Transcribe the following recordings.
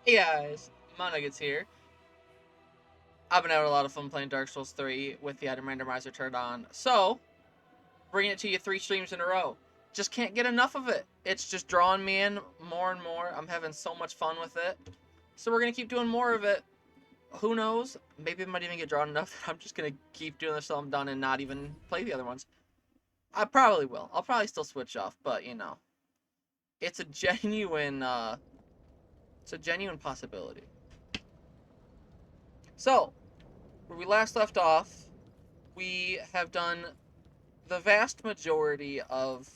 Hey guys, Mahnuggets here. I've been having a lot of fun playing Dark Souls 3 with the item randomizer turned on. So, bringing it to you 3 streams in a row. Just can't get enough of it. It's just drawing me in more and more. I'm having so much fun with it. So we're going to keep doing more of it. Who knows? Maybe it might even get drawn enough that I'm just going to keep doing this till I'm done and not even play the other ones. I probably will. I'll probably still switch off, but you know. It's a genuine, possibility. So, where we last left off, we have done the vast majority of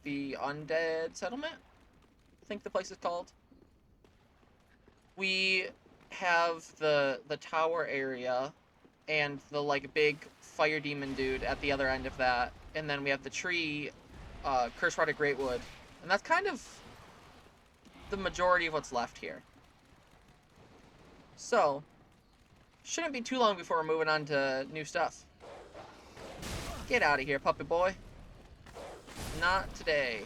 the undead settlement. I think the place is called. We have the tower area and the like big fire demon dude at the other end of that, and then we have the tree, curse rotted greatwood, and that's kind of the majority of what's left here. So, shouldn't be too long before we're moving on to new stuff. Get out of here, puppy boy. Not today.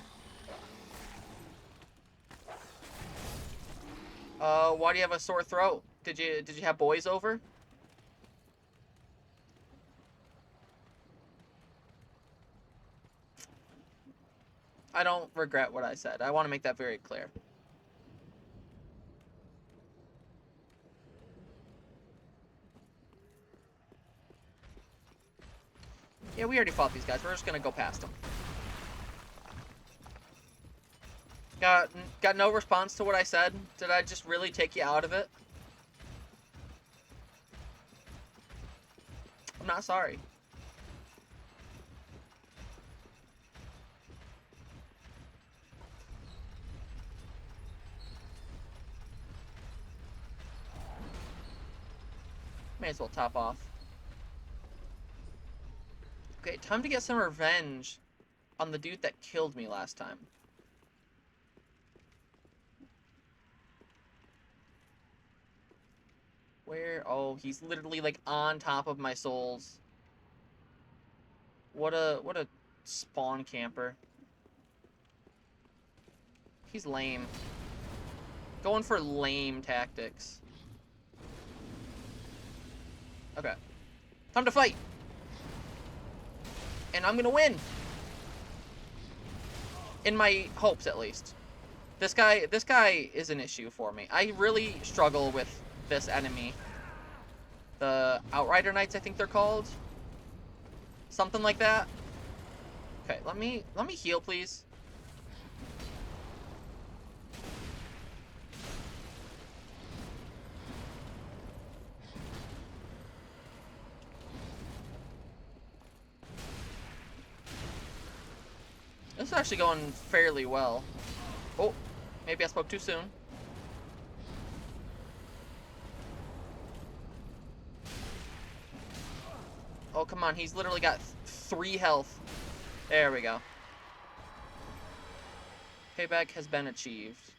Why do you have a sore throat? Did you have boys over? I don't regret what I said. I want to make that very clear. Yeah, we already fought these guys. We're just gonna go past them. Got no response to what I said? Did I just really take you out of it? I'm not sorry. May as well top off. Okay, time to get some revenge on the dude that killed me last time. Where? Oh, he's literally like on top of my souls. What a spawn camper. He's lame. Going for lame tactics. Okay. Time to fight! And I'm gonna win! In my hopes, at least. This guy is an issue for me. I really struggle with this enemy. The Outrider Knights, I think they're called. Something like that. Okay, let me heal, please. This is actually going fairly well. Oh, maybe I spoke too soon. Oh, come on. He's literally got 3 health. There we go. Payback has been achieved.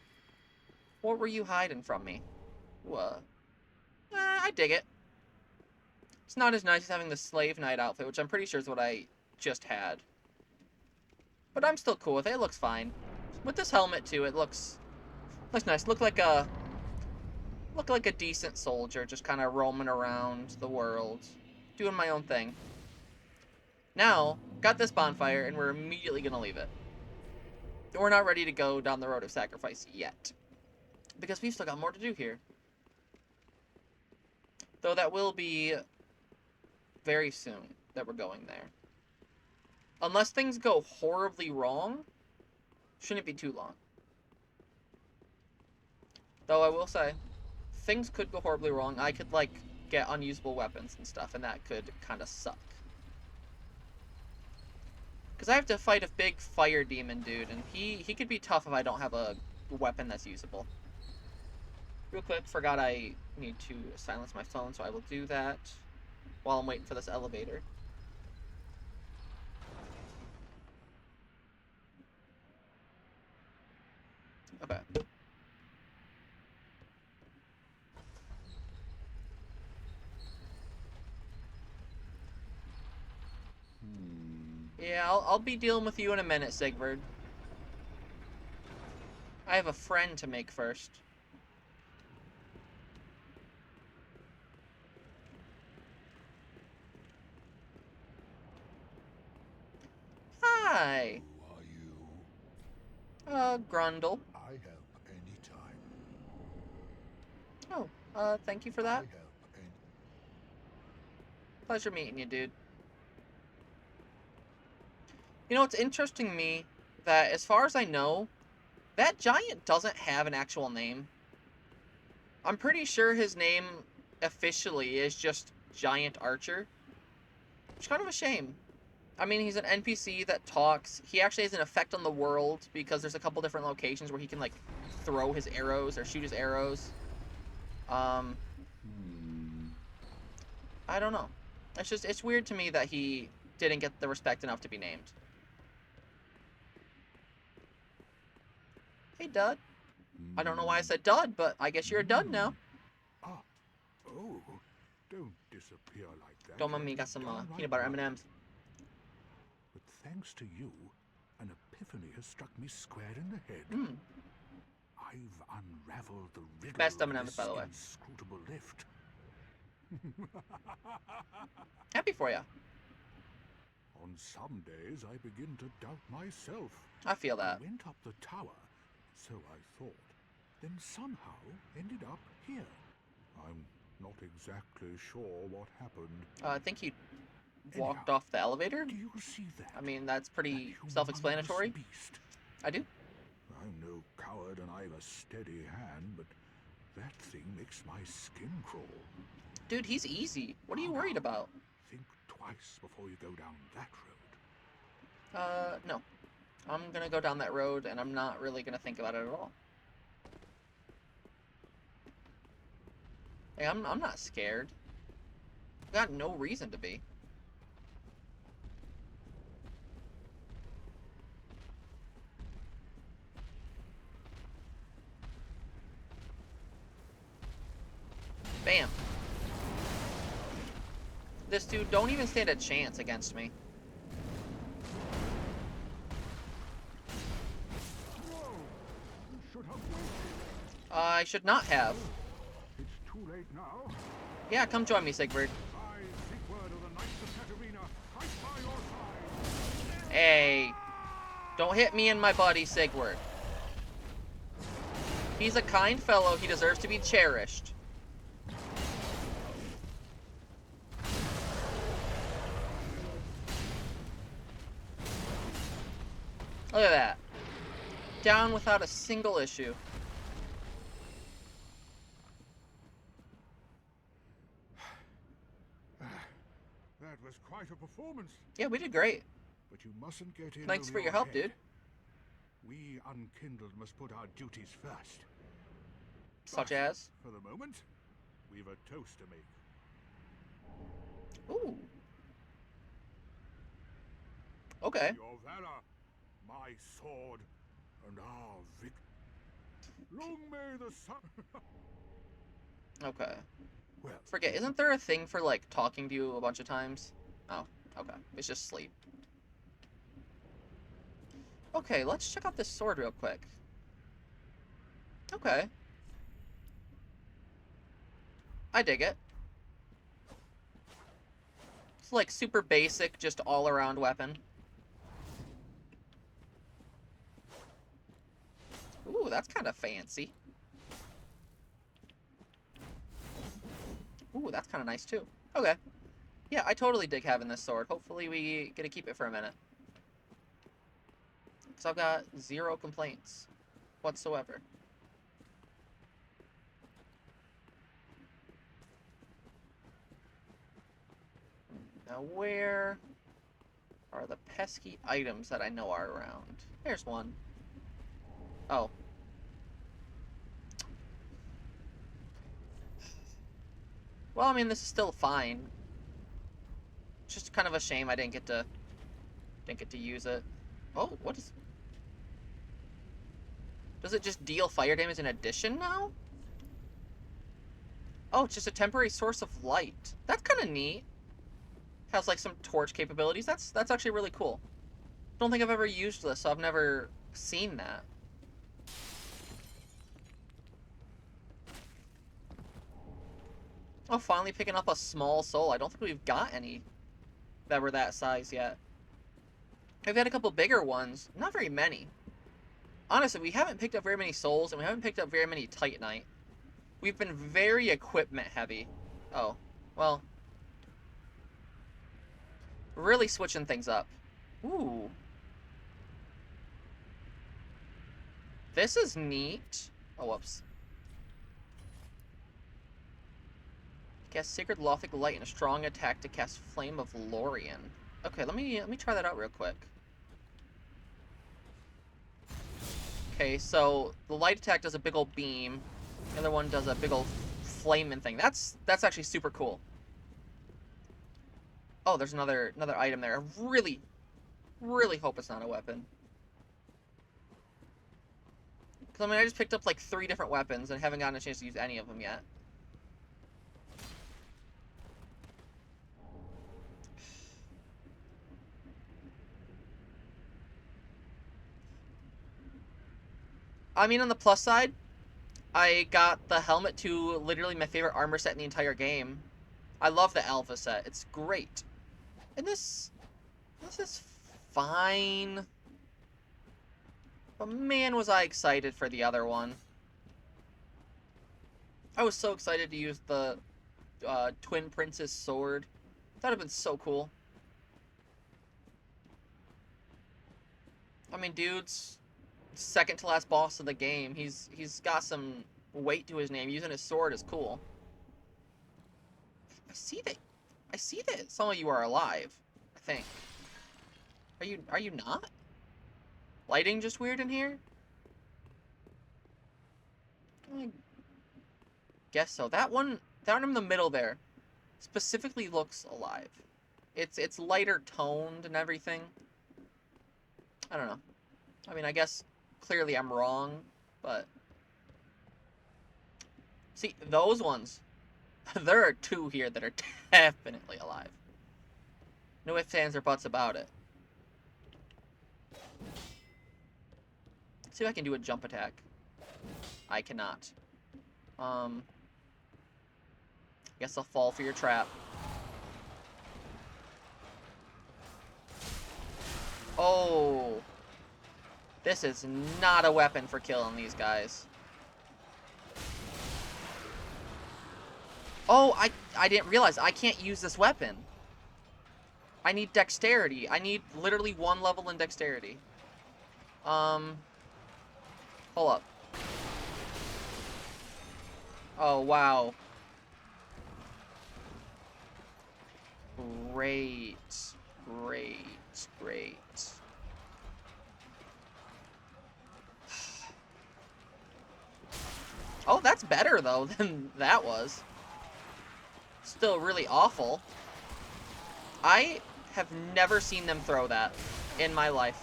What were you hiding from me? What? I dig it. It's not as nice as having the Slave Knight outfit, which I'm pretty sure is what I just had. But I'm still cool with it. It looks fine. With this helmet, too, it looks nice. Look like a decent soldier, just kind of roaming around the world, doing my own thing. Now, got this bonfire, and we're immediately going to leave it. We're not ready to go down the road of sacrifice yet, because we've still got more to do here. Though that will be very soon that we're going there. Unless things go horribly wrong, shouldn't be too long. Though I will say, things could go horribly wrong. I could, like, get unusable weapons and stuff, and that could kind of suck. Because I have to fight a big fire demon dude, and he could be tough if I don't have a weapon that's usable. Real quick, forgot I need to silence my phone, so I will do that while I'm waiting for this elevator. Okay. Yeah, I'll be dealing with you in a minute, Sigvard. I have a friend to make first. Hi. Who are you? Grundle. I help anytime. Oh, thank you for I that. help any... Pleasure meeting you, dude. You know, it's interesting to me that, as far as I know, that giant doesn't have an actual name. I'm pretty sure his name officially is just Giant Archer. It's kind of a shame. I mean, he's an NPC that talks. He actually has an effect on the world because there's a couple different locations where he can, like, throw his arrows or shoot his arrows. I don't know. It's weird to me that he didn't get the respect enough to be named. Hey, Dud. I don't know why I said Dud, but I guess you're a Dud now. Ah, oh, don't disappear like that. Don't mind me, I'd got be some downright peanut butter worried. M&Ms. But thanks to you, an epiphany has struck me square in the head. Mm. I've unraveled the riddle Best of M&Ms, this by the way. inscrutable lift. Happy for you. On some days, I begin to doubt myself. I feel that. I went up the tower, so I thought, then somehow ended up here. I'm not exactly sure what happened. I think he walked Anyhow, off the elevator. Do you see that? I mean, that's pretty That self-explanatory. humongous beast? I do. I'm no coward and I've a steady hand, but that thing makes my skin crawl. Dude, he's easy. What are you worried about? Think twice before you go down that road. No. I'm gonna go down that road, and I'm not really gonna think about it at all. Hey, I'm not scared. Got no reason to be. Bam. This dude don't even stand a chance against me. No! You should have waited. I should not have. It's too late now. Yeah, come join me, Sigurd. I, Sigurd of the Knights of Katarina, fight by your side. Hey. Don't hit me and my buddy, Sigurd. He's a kind fellow. He deserves to be cherished. Look at that. Down without a single issue. That was quite a performance. Yeah, we did great. But you mustn't get in. Thanks over for your help, head. dude. We unkindled must put our duties first. Such But as? for the moment, we've a toast to make. Ooh. Okay. Your valor, my sword, and our victory. Long may the sun. Okay. Well, Forget, isn't there a thing for, like, talking to you a bunch of times? Oh, okay. It's just sleep. Okay, let's check out this sword real quick. Okay. I dig it. It's, like, super basic, just all-around weapon. Ooh, that's kind of fancy. Ooh, that's kind of nice, too. Okay. Yeah, I totally dig having this sword. Hopefully we get to keep it for a minute. Because I've got 0 complaints whatsoever. Now, where are the pesky items that I know are around? There's one. Oh. Well, I mean, this is still fine. It's just kind of a shame I didn't get to use it. Oh, what is... Does it just deal fire damage in addition now? Oh, it's just a temporary source of light. That's kind of neat. Has, like, some torch capabilities. That's actually really cool. Don't think I've ever used this, so I've never seen that. Oh, finally picking up a small soul. I don't think we've got any that were that size yet. I've had a couple bigger ones. Not very many. Honestly, we haven't picked up very many souls, and we haven't picked up very many Titanite. We've been very equipment heavy. Oh, well. Really switching things up. Ooh. This is neat. Oh, whoops. Cast Sacred Lothic Light and a strong attack to cast Flame of Lorien. Okay, let me try that out real quick. Okay, so the light attack does a big old beam. The other one does a big old flaming thing. That's actually super cool. Oh, there's another item there. I really, really hope it's not a weapon. Because, I mean, I just picked up like 3 different weapons and haven't gotten a chance to use any of them yet. I mean, on the plus side, I got the helmet to literally my favorite armor set in the entire game. I love the Alpha set. It's great. And this is fine. But man, was I excited for the other one. I was so excited to use the Twin Princess sword. That would have been so cool. I mean, dude's second to last boss of the game. He's got some weight to his name. Using his sword is cool. I see that some of you are alive, I think. Are you not? Lighting just weird in here? I guess so. That one in the middle there specifically looks alive. It's lighter toned and everything. I don't know. I mean, I guess clearly I'm wrong, but see, those ones, there are 2 here that are definitely alive. No ifs, ands, or buts about it. Let's see if I can do a jump attack. I cannot. Guess I'll fall for your trap. Oh. This is not a weapon for killing these guys. Oh, I didn't realize I can't use this weapon. I need dexterity. I need literally 1 level in dexterity. Hold up. Oh, wow. Great. Great. Great. Oh, that's better, though, than that was. Still really awful. I have never seen them throw that in my life.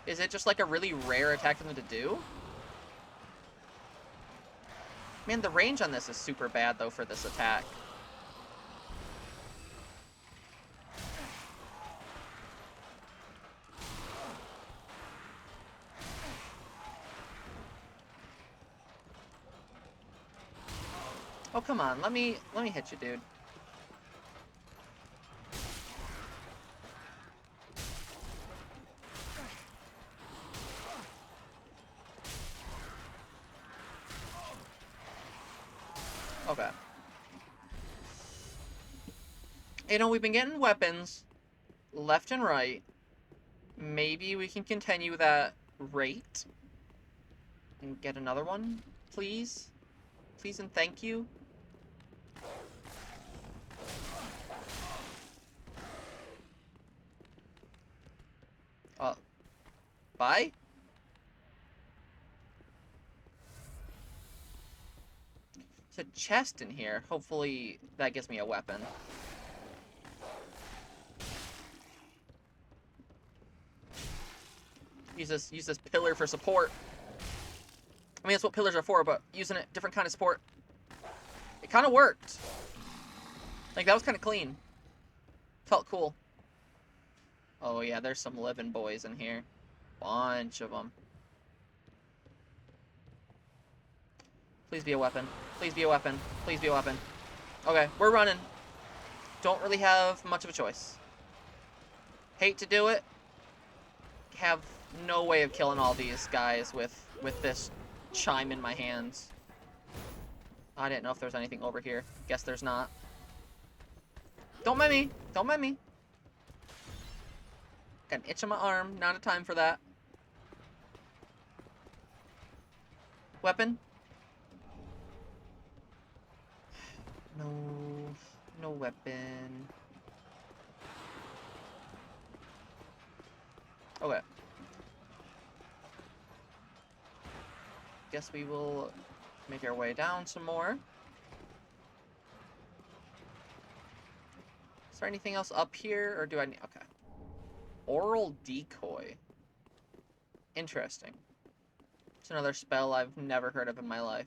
Is it just like a really rare attack for them to do? Man, the range on this is super bad, though, for this attack. Oh, come on. Let me hit you, dude. Okay. You know, we've been getting weapons left and right. Maybe we can continue that rate and get another one, please? Please and thank you. Bye? There's a chest in here. Hopefully that gives me a weapon. Use this pillar for support. I mean, that's what pillars are for, but using it, different kind of support. It kind of worked. Like, that was kind of clean. Felt cool. Oh, yeah, there's some living boys in here. Bunch of them. Please be a weapon. Please be a weapon. Please be a weapon. Okay, we're running. Don't really have much of a choice. Hate to do it. Have no way of killing all these guys with this chime in my hands. I didn't know if there's anything over here. Guess there's not. Don't mind me. Don't mind me. Got an itch on my arm. Not a time for that. Weapon? No. No weapon. Okay. Guess we will make our way down some more. Is there anything else up here, or do I need... Okay. Oral decoy. Interesting. It's another spell I've never heard of in my life.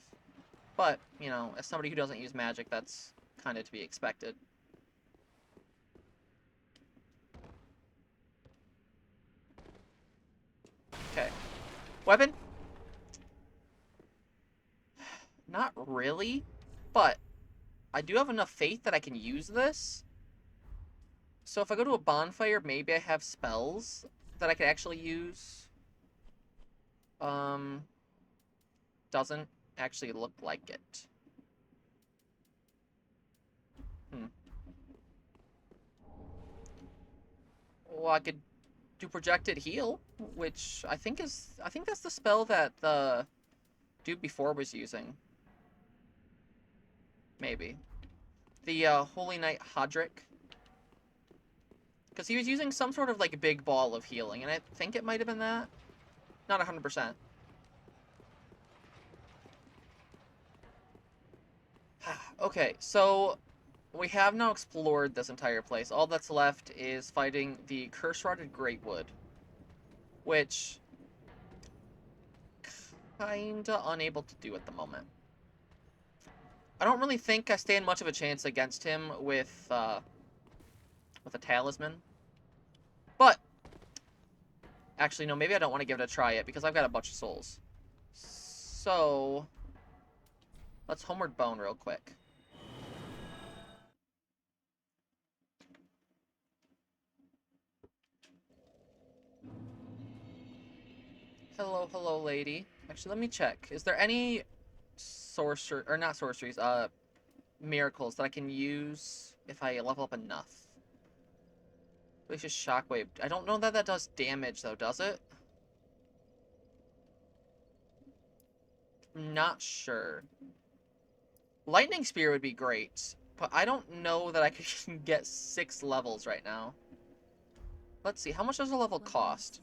But, you know, as somebody who doesn't use magic, that's kind of to be expected. Okay. Weapon? Not really, but I do have enough faith that I can use this. So if I go to a bonfire, maybe I have spells that I could actually use. Doesn't actually look like it. Well, I could do projected heal, which I think that's the spell that the dude before was using. Maybe. The Holy Knight Hodrick. Because he was using some sort of like big ball of healing, and I think it might have been that. Not 100%. Okay, so we have now explored this entire place. All that's left is fighting the curse-rotted Greatwood, which kinda unable to do at the moment. I don't really think I stand much of a chance against him with a talisman. But actually, no, maybe I don't want to give it a try yet because I've got a bunch of souls. So let's homeward bone real quick. Hello, hello, lady. Actually, let me check. Is there any not sorceries, miracles that I can use if I level up enough? It's just shockwave. I don't know that that does damage, though, does it? I'm not sure. Lightning Spear would be great, but I don't know that I can get 6 levels right now. Let's see, how much does a level cost?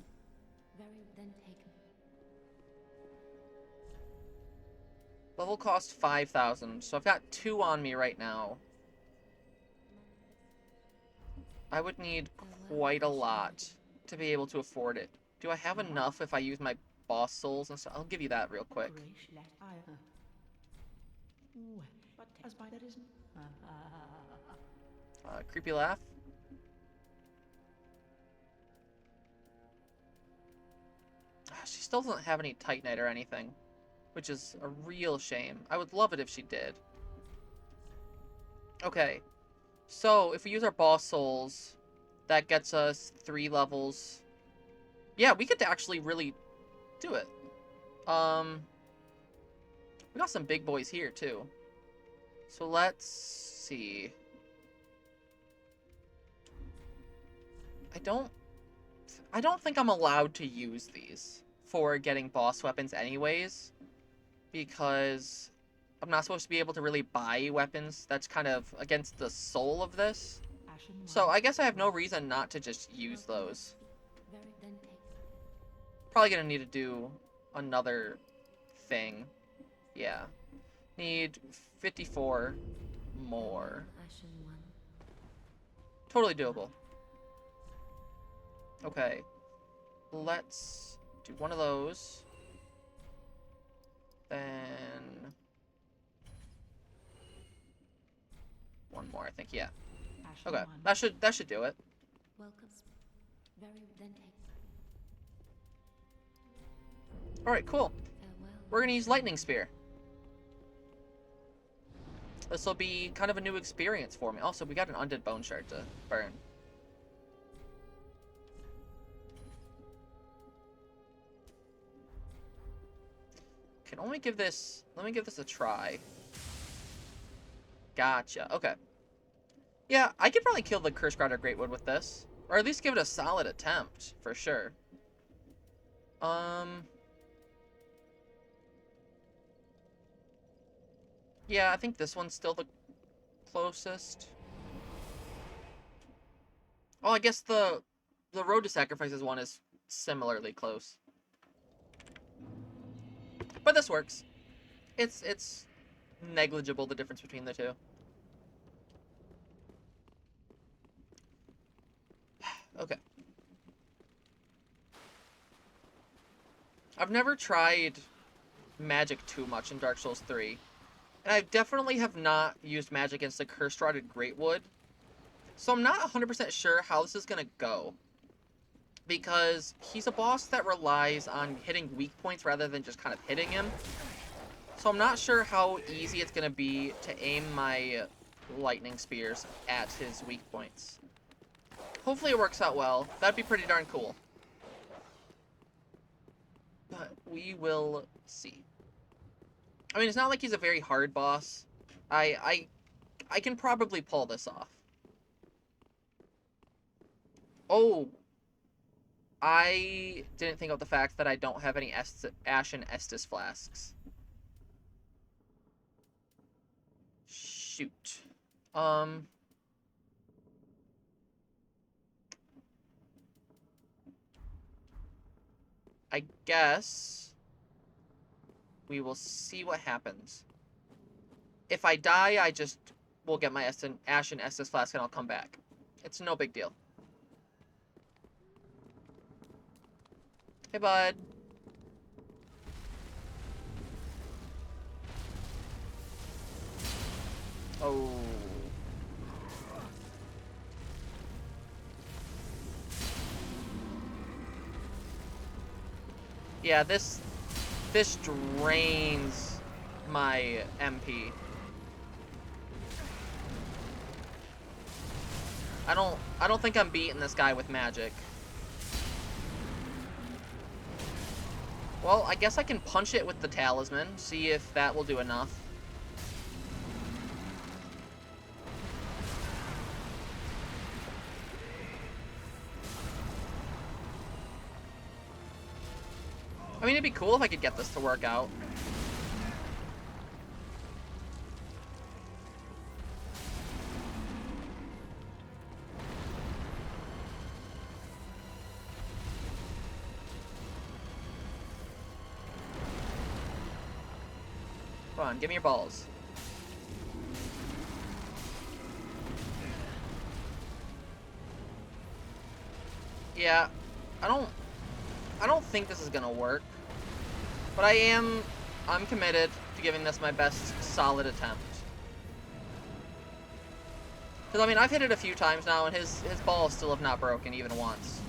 Level cost 5,000, so I've got 2 on me right now. I would need quite a lot to be able to afford it. Do I have enough if I use my boss souls and stuff? I'll give you that real quick. Creepy laugh. She still doesn't have any Titanite or anything, which is a real shame. I would love it if she did. Okay, so if we use our boss souls, that gets us 3 levels. Yeah, we could actually really do it. We got some big boys here too. So let's see. I don't think I'm allowed to use these for getting boss weapons anyways, because I'm not supposed to be able to really buy weapons. That's kind of against the soul of this. So I guess I have no reason not to just use those. Probably gonna need to do another thing. Yeah. Need 54 more. Totally doable. Okay. Let's do one of those. Then one more, I think, yeah. Okay, that should do it. Alright, cool. We're gonna use Lightning Spear. This will be kind of a new experience for me. Also, we got an undead bone shard to burn. can only give this... Let me give this a try. Gotcha. Okay. Yeah, I could probably kill the Cursed Rider Greatwood with this. Or at least give it a solid attempt, for sure. Yeah, I think this one's still the closest. Oh, I guess the Road to Sacrifices one is similarly close. But this works. It's negligible, the difference between the two. Okay. I've never tried magic too much in Dark Souls 3. And I definitely have not used magic against the Cursed Rider Greatwood. So I'm not 100% sure how this is going to go. Because he's a boss that relies on hitting weak points rather than just kind of hitting him. So I'm not sure how easy it's going to be to aim my lightning spears at his weak points. Hopefully it works out well. That'd be pretty darn cool. But we will see. I mean, it's not like he's a very hard boss. I can probably pull this off. Oh, I didn't think of the fact that I don't have any Ashen Estus flasks. Shoot. I guess we will see what happens. If I die, I just will get my Ashen Estus flask and I'll come back. It's no big deal. Hey, bud. Oh. Yeah, this drains my MP. I don't think I'm beating this guy with magic. Well, I guess I can punch it with the talisman, see if that will do enough. I mean, it'd be cool if I could get this to work out. Come on, give me your balls. Yeah, I don't think this is gonna work. But I'm committed to giving this my best solid attempt. Because, I mean, I've hit it a few times now, and his balls still have not broken even once.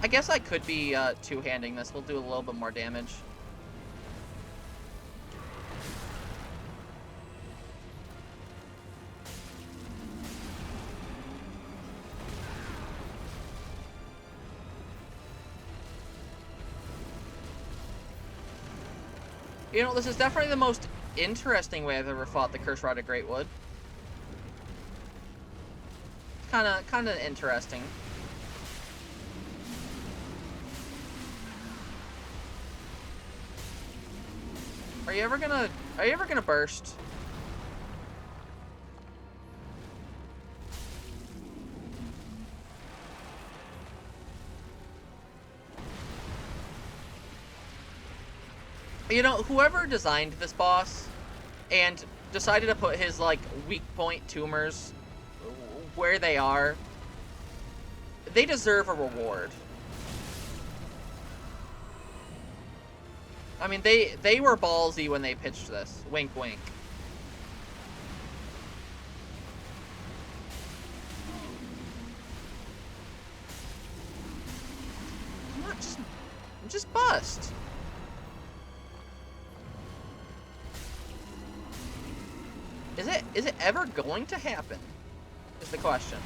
I guess I could be two-handing this. We'll do a little bit more damage. You know, this is definitely the most interesting way I've ever fought the Cursed Rider Greatwood. Kinda interesting. Are you ever gonna burst? You know, whoever designed this boss and decided to put his, like, weak point tumors where they are, they deserve a reward. I mean, they were ballsy when they pitched this. Wink, wink. I'm just bust. Is it ever going to happen? Is the question.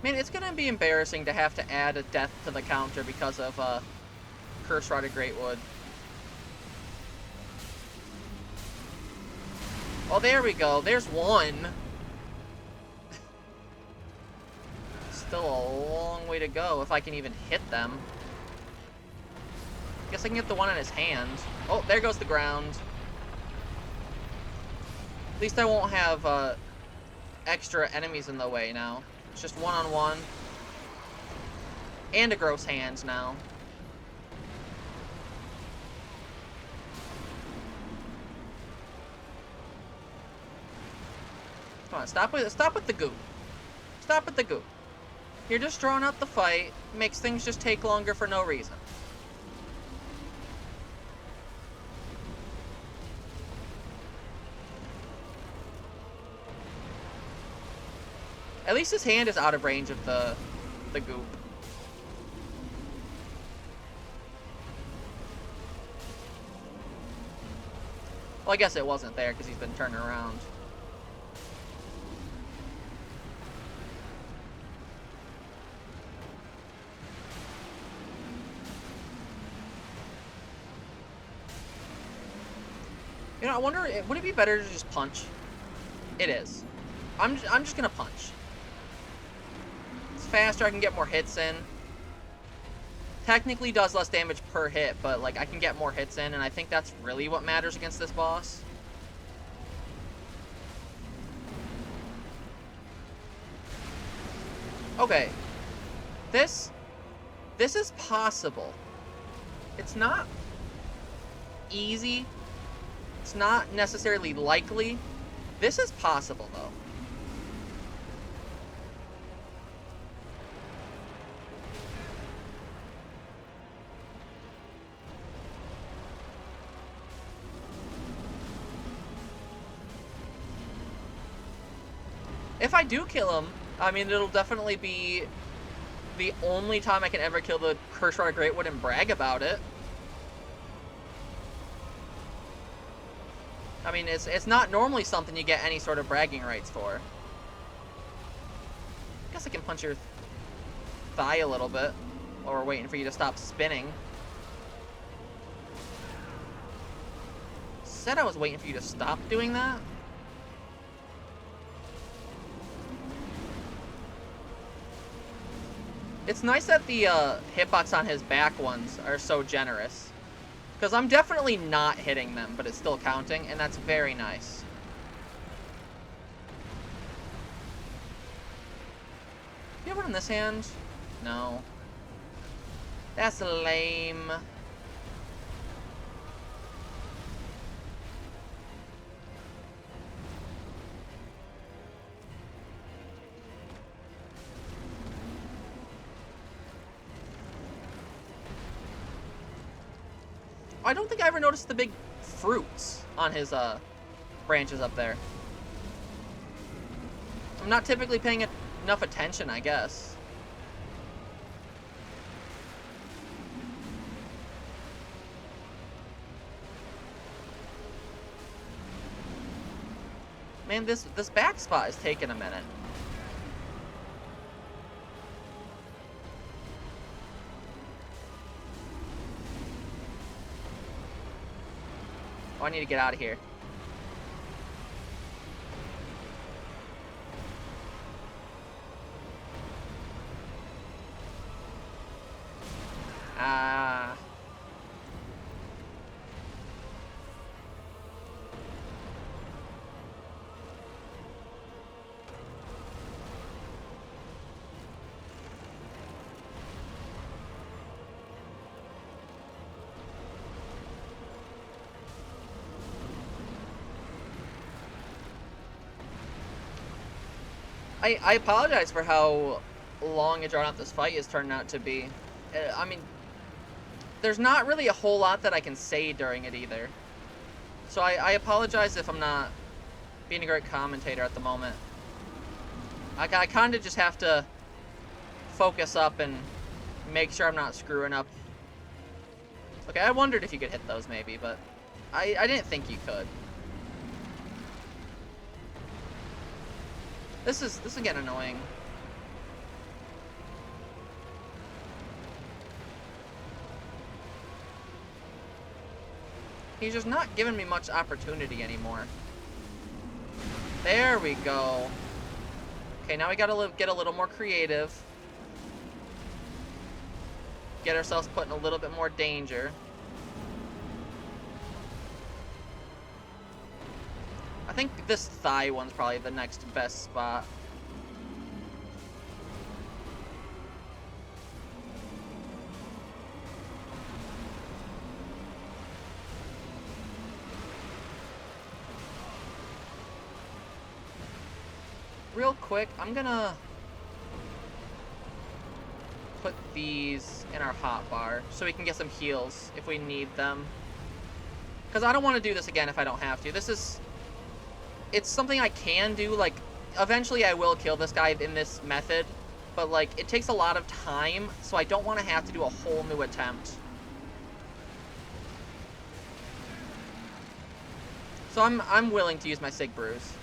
Man, it's gonna be embarrassing to have to add a death to the counter because of Curse-Rotted Greatwood. Oh, there we go. There's one. Still a long way to go if I can even hit them. Guess I can get the one in his hand. Oh, there goes the ground. At least I won't have extra enemies in the way now. It's just one-on-one. And a gross hand now. Come on, stop with the goop. Stop with the goop. You're just drawing out the fight. Makes things just take longer for no reason. At least his hand is out of range of the goop. Well, I guess it wasn't there because he's been turning around. You know, I wonder, would it be better to just punch? It is. I'm just gonna punch. It's faster, I can get more hits in. Technically does less damage per hit, but like I can get more hits in, and I think that's really what matters against this boss. Okay. This is possible. It's not easy. It's not necessarily likely. This is possible, though. If I do kill him, I mean, it'll definitely be the only time I can ever kill the Curse-Rotted Greatwood and brag about it. I mean, it's not normally something you get any sort of bragging rights for. I guess I can punch your thigh a little bit while we're waiting for you to stop spinning. Said I was waiting for you to stop doing that. It's nice that the hitbox on his back ones are so generous. Because I'm definitely not hitting them, but it's still counting, and that's very nice. Do you have one in this hand? No. That's lame. I don't think I ever noticed the big fruits on his branches up there. I'm not typically paying enough attention, I guess. Man, this back spot is taking a minute. Oh, I need to get out of here. Ah. I apologize for how long and drawn out this fight is turning out to be. I mean, there's not really a whole lot that I can say during it either. So I apologize if I'm not being a great commentator at the moment. I kind of just have to focus up and make sure I'm not screwing up. Okay, I wondered if you could hit those maybe, but I didn't think you could. This is getting annoying. He's just not giving me much opportunity anymore. There we go. Okay, now we gotta get a little more creative. Get ourselves put in a little bit more danger. I think this thigh one's probably the next best spot. Real quick, I'm gonna put these in our hotbar so we can get some heals if we need them. Because I don't want to do this again if I don't have to. It's something I can do. Like, eventually I will kill this guy in this method, but like, it takes a lot of time, so I don't want to have to do a whole new attempt. So I'm willing to use my Sig Brews.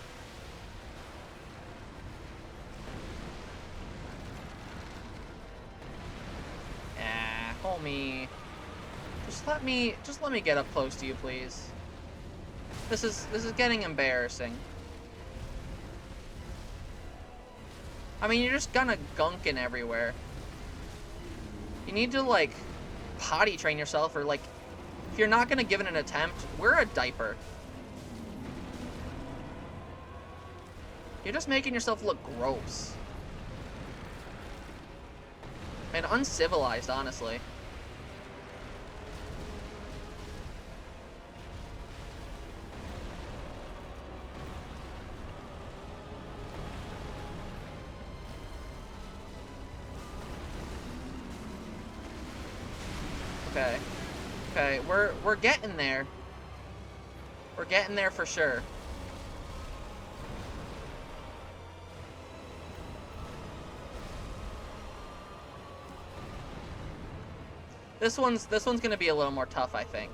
Homie, just let me get up close to you, please. This is getting embarrassing. I mean, you're just gonna gunking everywhere. You need to like potty train yourself, or like, if you're not gonna give it an attempt, wear a diaper. You're just making yourself look gross. And uncivilized, honestly. Okay. Okay, we're getting there. We're getting there for sure. This one's gonna be a little more tough, I think.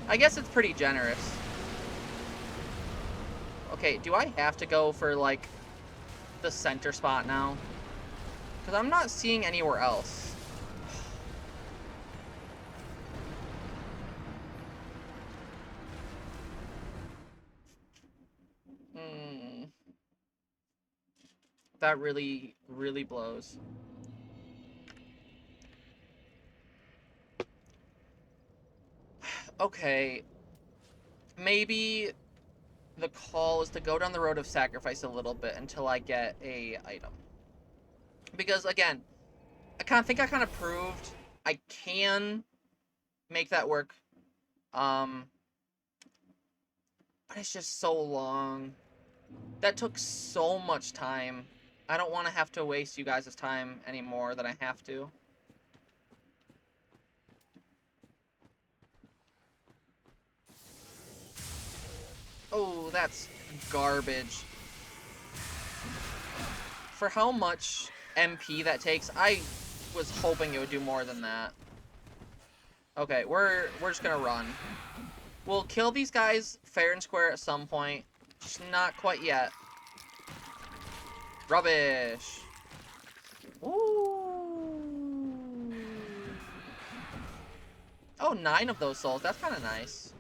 I guess it's pretty generous. Okay, do I have to go for like the center spot now? Because I'm not seeing anywhere else. That really, really blows. Okay. Maybe the call is to go down the road of sacrifice a little bit until I get a item. Because, again, I think I kind of proved I can make that work. But it's just so long. That took so much time. I don't want to have to waste you guys' time anymore than I have to. Oh, that's garbage. For how much MP that takes, I was hoping it would do more than that. Okay, we're just gonna run. We'll kill these guys fair and square at some point. Just not quite yet. Rubbish. Ooh. Oh, 9 of those souls. That's kind of nice.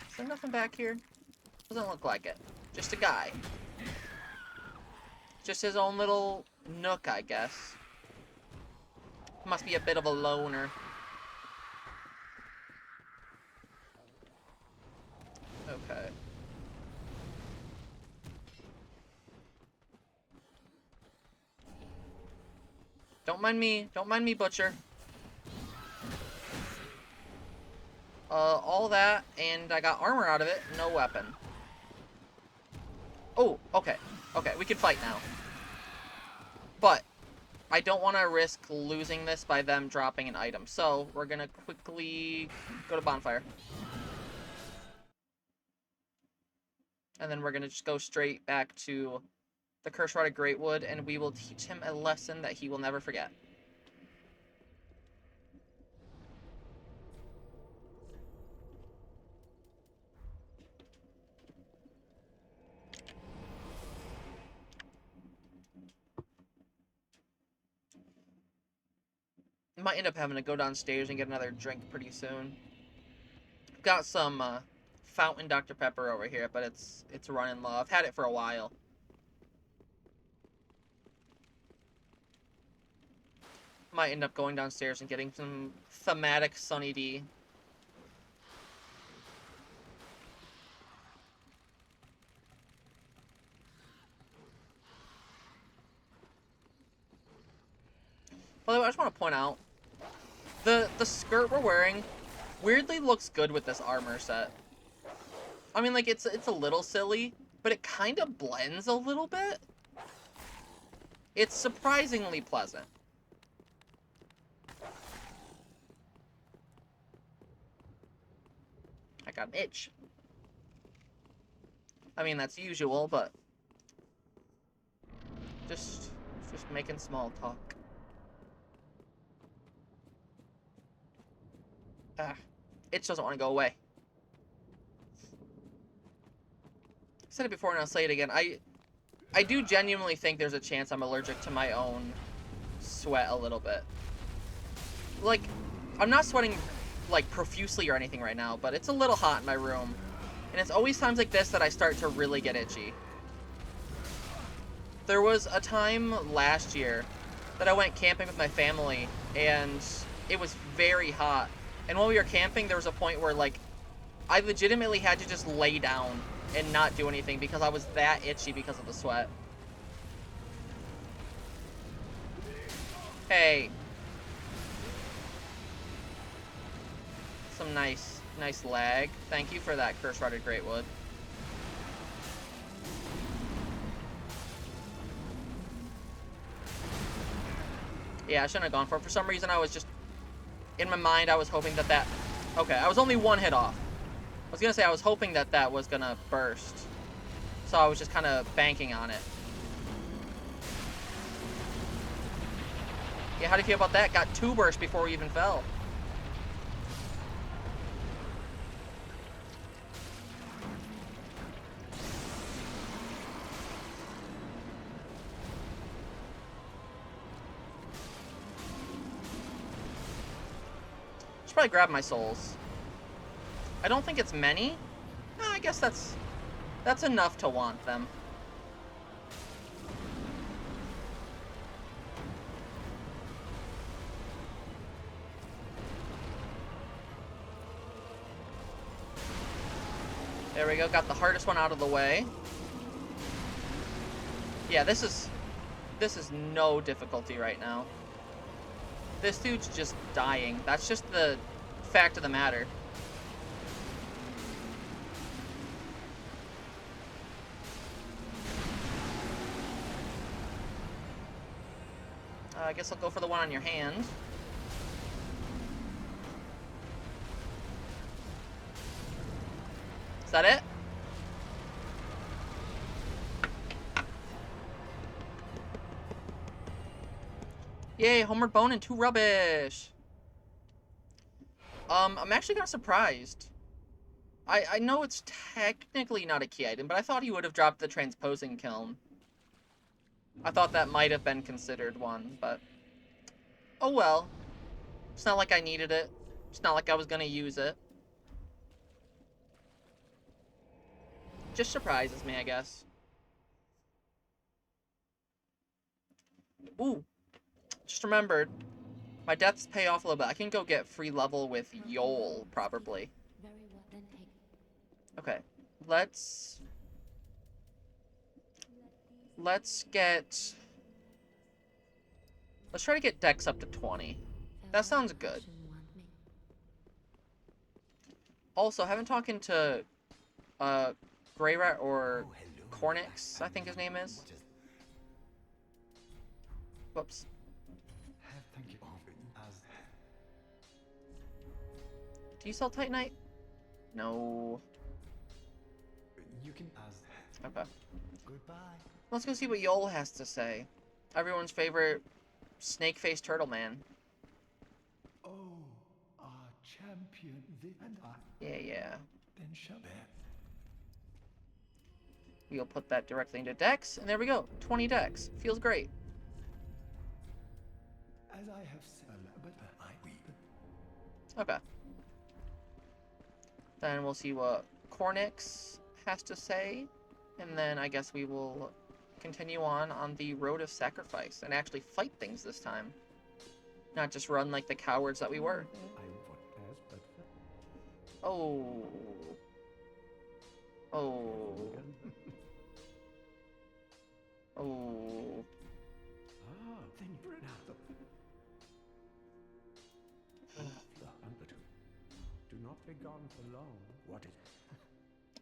Is there nothing back here? Doesn't look like it. Just a guy. Just his own little nook, I guess. Must be a bit of a loner. Okay. Don't mind me, Butcher. All that, and I got armor out of it, no weapon. Oh, okay. Okay, we can fight now. But I don't want to risk losing this by them dropping an item, so we're gonna quickly go to Bonfire. And then we're gonna just go straight back to the Curse Rod of Greatwood, and we will teach him a lesson that he will never forget. Might end up having to go downstairs and get another drink pretty soon. Got some fountain Dr. Pepper over here, but it's running low. I've had it for a while. Might end up going downstairs and getting some thematic Sunny D. By the way, I just want to point out, the skirt we're wearing weirdly looks good with this armor set. I mean, like, it's a little silly, but it kind of blends a little bit. It's surprisingly pleasant. I got an itch. I mean, that's usual, but just making small talk. Itch doesn't want to go away. I said it before and I'll say it again. I do genuinely think there's a chance I'm allergic to my own sweat a little bit. Like, I'm not sweating, like, profusely or anything right now, but it's a little hot in my room. And it's always times like this that I start to really get itchy. There was a time last year that I went camping with my family, and it was very hot. And while we were camping, there was a point where, like, I legitimately had to just lay down and not do anything because I was that itchy because of the sweat. Hey. Some nice lag. Thank you for that, Curse-Rotted Greatwood. Yeah, I shouldn't have gone for it. For some reason, I was just... In my mind, I was hoping that... Okay, I was only one hit off. I was gonna say I was hoping that was gonna burst. So I was just kind of banking on it. Yeah, how do you feel about that? Got 2 bursts before we even fell. Should probably grab my souls. I don't think it's many. No, I guess that's enough to want them. There we go, got the hardest one out of the way. Yeah, this is no difficulty right now. This dude's just dying. That's just the fact of the matter. I guess I'll go for the one on your hand. Is that it? Yay, Homeward Bone and 2 rubbish. I'm actually kind of surprised. I know it's technically not a key item, but I thought he would have dropped the transposing kiln. I thought that might have been considered one, but... Oh well. It's not like I needed it. It's not like I was gonna use it. Just surprises me, I guess. Ooh. Just remembered. My deaths pay off a little bit. I can go get free level with Yol, probably. Okay. Let's try to get Dex up to 20. That sounds good. Also, I haven't talking to Grey Rat or Chronicles, I think his name is. Whoops. Do you sell Titanite? No. Okay. Let's go see what Yol has to say. Everyone's favorite snake-faced turtle man. Oh, our champion, and I. Yeah. Then shall We'll put that directly into Dex, and there we go. 20 Dex. Feels great. as I have said, but Okay. Then we'll see what Chronicles has to say, and then I guess we will continue on the road of sacrifice and actually fight things this time. Not just run like the cowards that we were. Oh. Oh. Oh. Then you now do not be gone for long. What is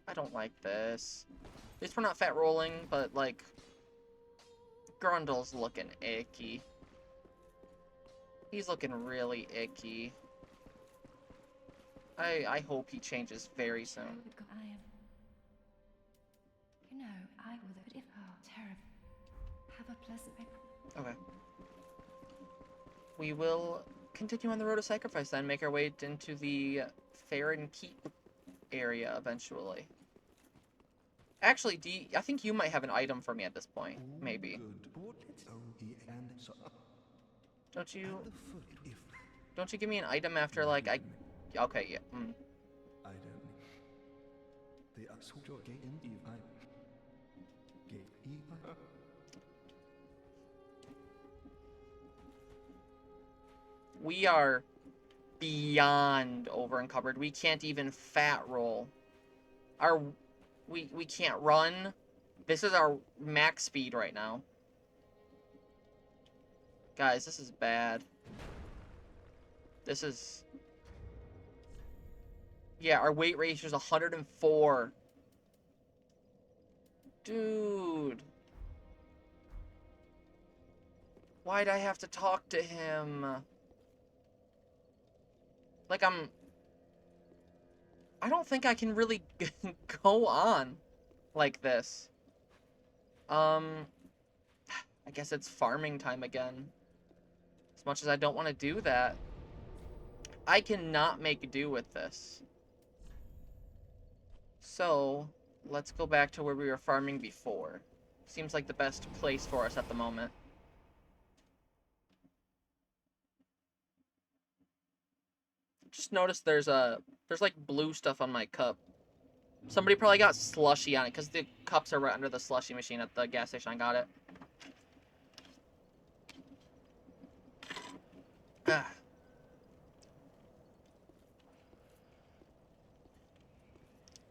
I don't like this. At least we're not fat rolling, but like Grundle's looking icky. He's looking really icky. I hope he changes very soon. I am. You know, I will. But if terrible, have a pleasant. Okay. We will continue on the road of sacrifice then, make our way into the Farron Keep area eventually. Actually, I think you might have an item for me at this point, maybe. Don't you? Don't you give me an item after like I? Okay, yeah. We are beyond over-encumbered. We can't even fat roll. We can't run. This is our max speed right now. Guys, this is bad. This is... Yeah, our weight ratio is 104. Dude. Why'd I have to talk to him? Like, I don't think I can really go on like this. I guess it's farming time again. As much as I don't want to do that, I cannot make do with this. So, let's go back to where we were farming before. Seems like the best place for us at the moment. Just noticed there's like blue stuff on my cup. Somebody probably got slushy on it because the cups are right under the slushy machine at the gas station. I got it. Ah.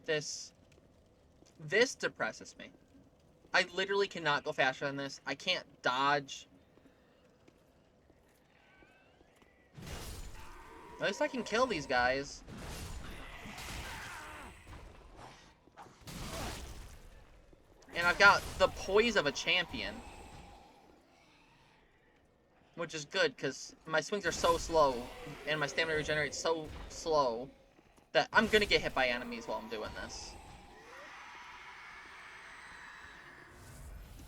This depresses me. I literally cannot go faster than this. I can't dodge. At least I can kill these guys. And I've got the poise of a champion. Which is good, because my swings are so slow, and my stamina regenerates so slow, that I'm going to get hit by enemies while I'm doing this.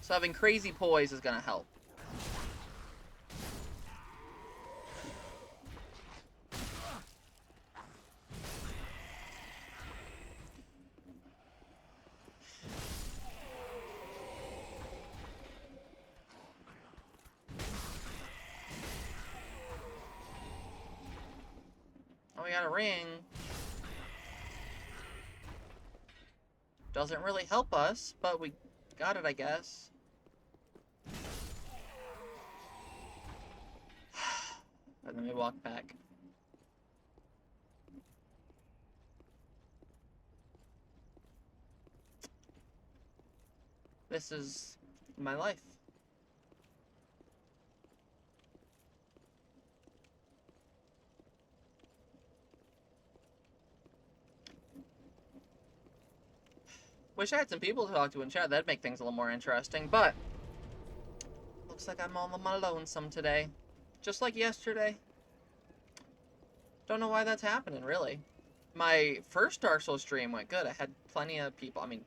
So having crazy poise is going to help. Oh, we got a ring. Doesn't really help us, but we got it, I guess. And then we walk back. This is my life. Wish I had some people to talk to in chat. That'd make things a little more interesting, but looks like I'm all on my lonesome today. Just like yesterday. Don't know why that's happening, really. My first Dark Souls stream went good. I had plenty of people. I mean,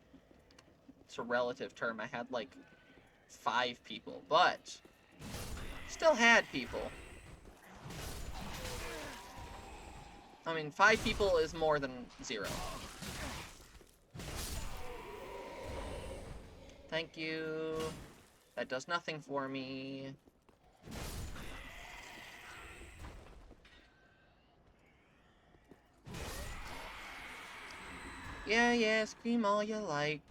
it's a relative term. I had like 5 people, but still had people. I mean, 5 people is more than 0. Thank you. That does nothing for me. Yeah, yeah, scream all you like.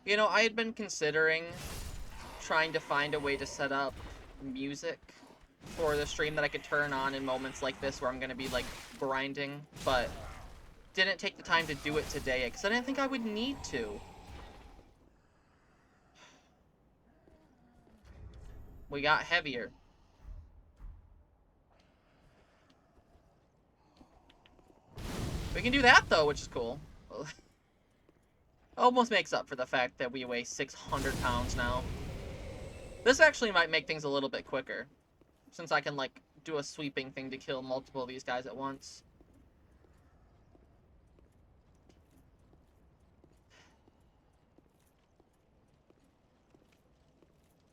You know, I had been considering trying to find a way to set up music for the stream that I could turn on in moments like this where I'm going to be, like, grinding, but didn't take the time to do it today because I didn't think I would need to. We got heavier. We can do that, though, which is cool. Almost makes up for the fact that we weigh 600 pounds now. This actually might make things a little bit quicker, since I can, like, do a sweeping thing to kill multiple of these guys at once.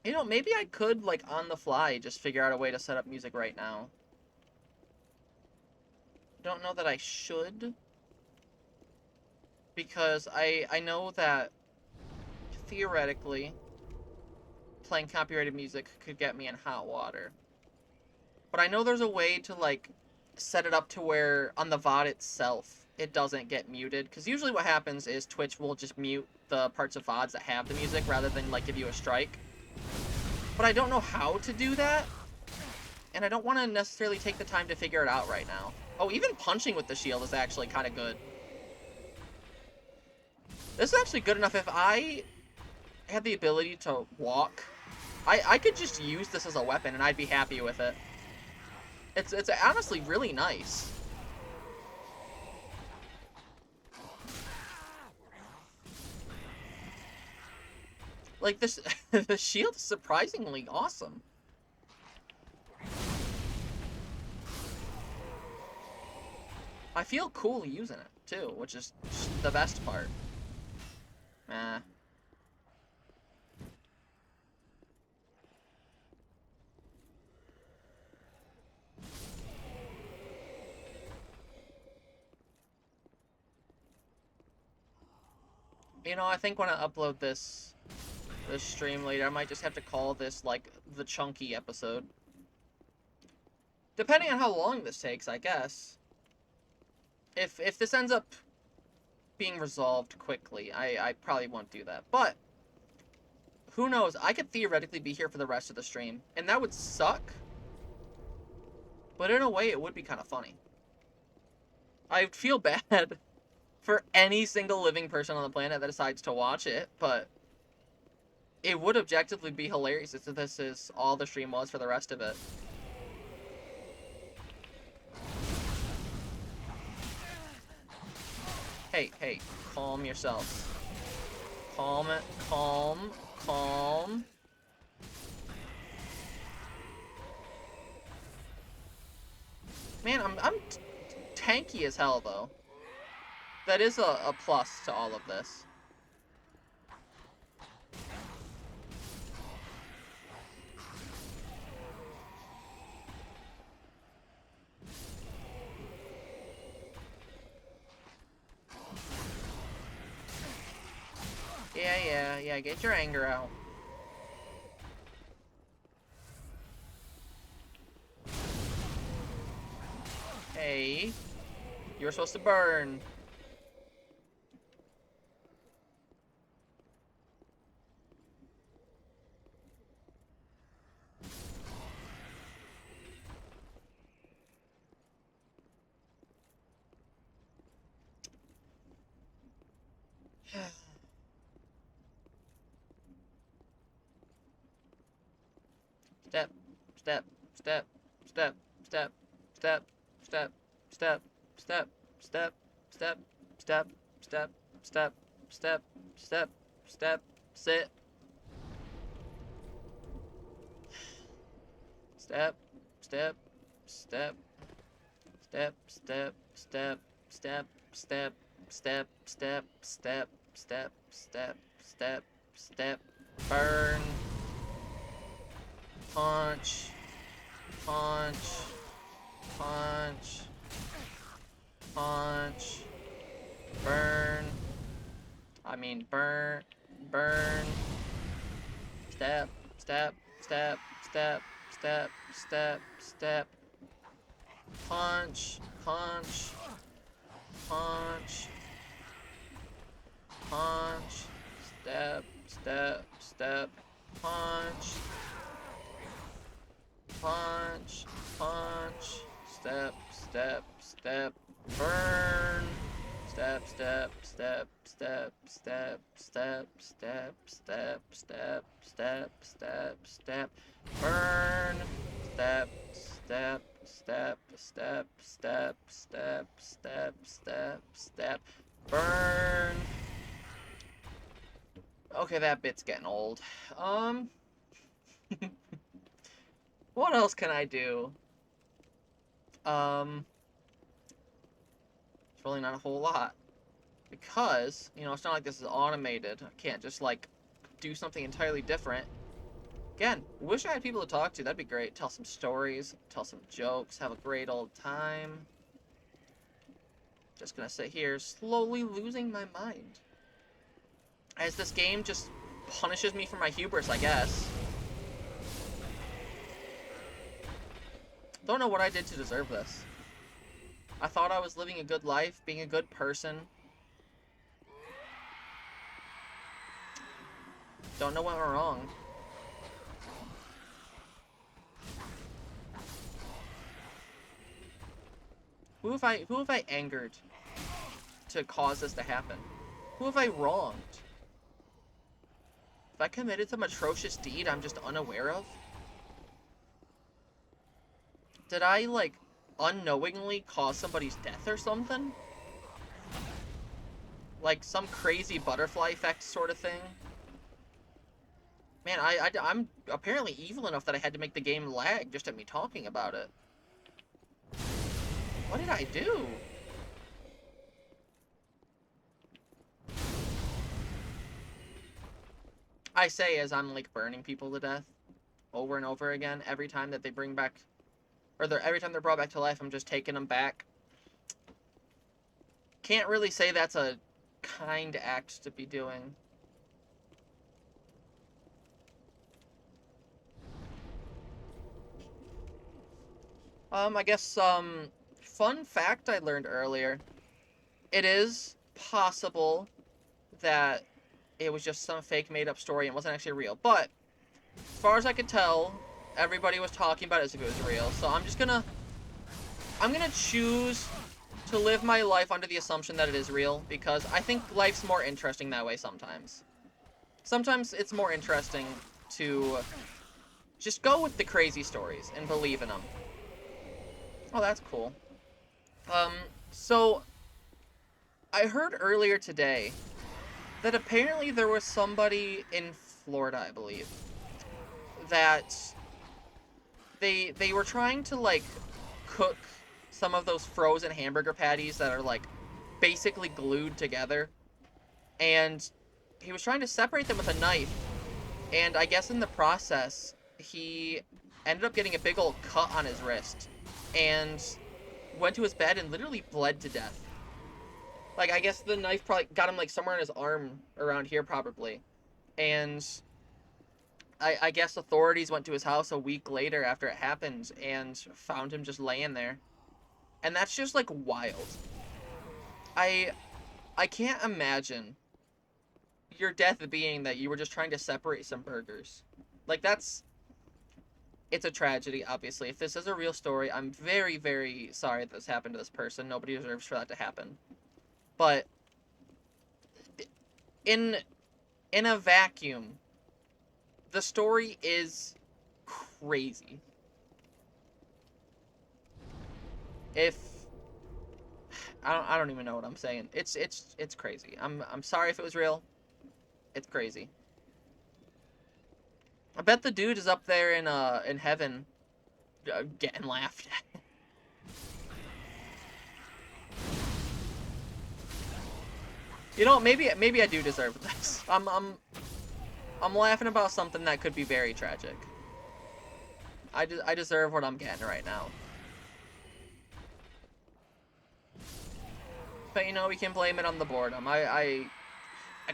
You know, maybe I could, like, on the fly, just figure out a way to set up music right now. Don't know that I should, because I know that, theoretically, playing copyrighted music could get me in hot water. But I know there's a way to, like, set it up to where, on the VOD itself, it doesn't get muted. Because usually what happens is Twitch will just mute the parts of VODs that have the music rather than, like, give you a strike. But I don't know how to do that, and I don't want to necessarily take the time to figure it out right now. Oh, even punching with the shield is actually kind of good. This is actually good enough. If I had the ability to walk, I could just use this as a weapon, and I'd be happy with it. It's honestly really nice. Like, this, the shield is surprisingly awesome. I feel cool using it, too, which is the best part. You know, I think when I upload this stream later, I might just have to call this, like, the chunky episode. Depending on how long this takes, I guess. If this ends up being resolved quickly, I probably won't do that. But, who knows? I could theoretically be here for the rest of the stream, and that would suck. But in a way, it would be kind of funny. I'd feel bad for any single living person on the planet that decides to watch it, but it would objectively be hilarious if this is all the stream was for the rest of it. Hey, calm yourself. Calm. Man, I'm tanky as hell, though. That is a plus to all of this. Yeah, get your anger out. Hey, you were supposed to burn. Step, step, step, step, step, step, step, step, step, step, step, step, step, step, step, step, step, sit. Step, step, step, step, step, step, step, step, step, step, step, step, step, step, step, burn. Punch, punch, punch, punch, burn. I mean, burn, step, step, step, step, step, step, step. Punch, punch, punch, punch, step, step, step, punch, punch, punch, step, step, step, burn, step, step, step, step, step, step, step, step, step, step, step, step, burn, step, step, step, step, step, step, step, step, step, burn. Okay, that bit's getting old. What else can I do? It's really not a whole lot. Because, you know, it's not like this is automated. I can't just, like, do something entirely different. Again, wish I had people to talk to. That'd be great. Tell some stories, tell some jokes, have a great old time. Just gonna sit here, slowly losing my mind. As this game just punishes me for my hubris, I guess. Don't know what I did to deserve this. I thought I was living a good life, being a good person. Don't know what went wrong. Who have I angered to cause this to happen? Who have I wronged? Have I committed some atrocious deed I'm just unaware of? Did I, like, unknowingly cause somebody's death or something? Like some crazy butterfly effect sort of thing? Man, I'm apparently evil enough that I had to make the game lag just at me talking about it. What did I do? I say as I'm, like, burning people to death over and over again every time that they bring back, or every time they're brought back to life, I'm just taking them back. Can't really say that's a kind act to be doing. I guess, fun fact I learned earlier. It is possible that it was just some fake made-up story and wasn't actually real. But, as far as I could tell, everybody was talking about it as if it was real. So I'm gonna choose to live my life under the assumption that it is real, because I think life's more interesting that way sometimes. Sometimes it's more interesting to just go with the crazy stories and believe in them. Oh, that's cool. So I heard earlier today that apparently there was somebody in Florida, I believe, that they were trying to, like, cook some of those frozen hamburger patties that are, like, basically glued together, and he was trying to separate them with a knife, and I guess in the process he ended up getting a big old cut on his wrist and went to his bed and literally bled to death. Like, I guess the knife probably got him, like, somewhere in his arm around here, probably. And I guess authorities went to his house a week later after it happened and found him just laying there. And that's just, like, wild. I can't imagine your death being that you were just trying to separate some burgers. Like, it's a tragedy, obviously. If this is a real story, I'm very, very sorry that this happened to this person. Nobody deserves for that to happen. But in a vacuum, the story is crazy. If I don't even know what I'm saying. It's crazy. I'm sorry if it was real. It's crazy. I bet the dude is up there in heaven getting laughed at. You know, maybe I do deserve this. I'm laughing about something that could be very tragic. I deserve what I'm getting right now. But, you know, we can blame it on the boredom. I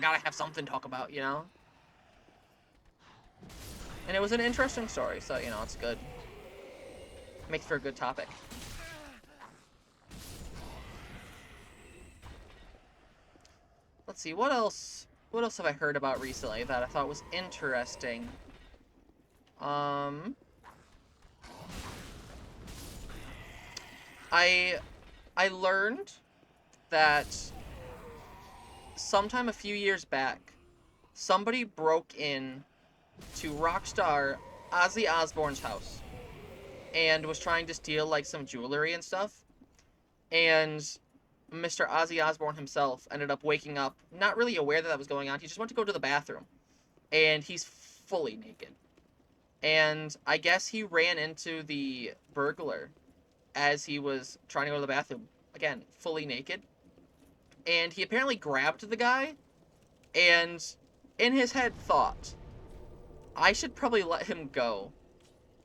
gotta have something to talk about, you know? And it was an interesting story, so, you know, it's good. Makes for a good topic. Let's see, what else? What else have I heard about recently that I thought was interesting? I learned that sometime a few years back, somebody broke in to Rockstar Ozzy Osbourne's house and was trying to steal like some jewelry and stuff. And Mr. Ozzy Osbourne himself ended up waking up, not really aware that that was going on. He just went to go to the bathroom, and he's fully naked. And I guess he ran into the burglar as he was trying to go to the bathroom, again, fully naked. And he apparently grabbed the guy, and in his head thought, I should probably let him go,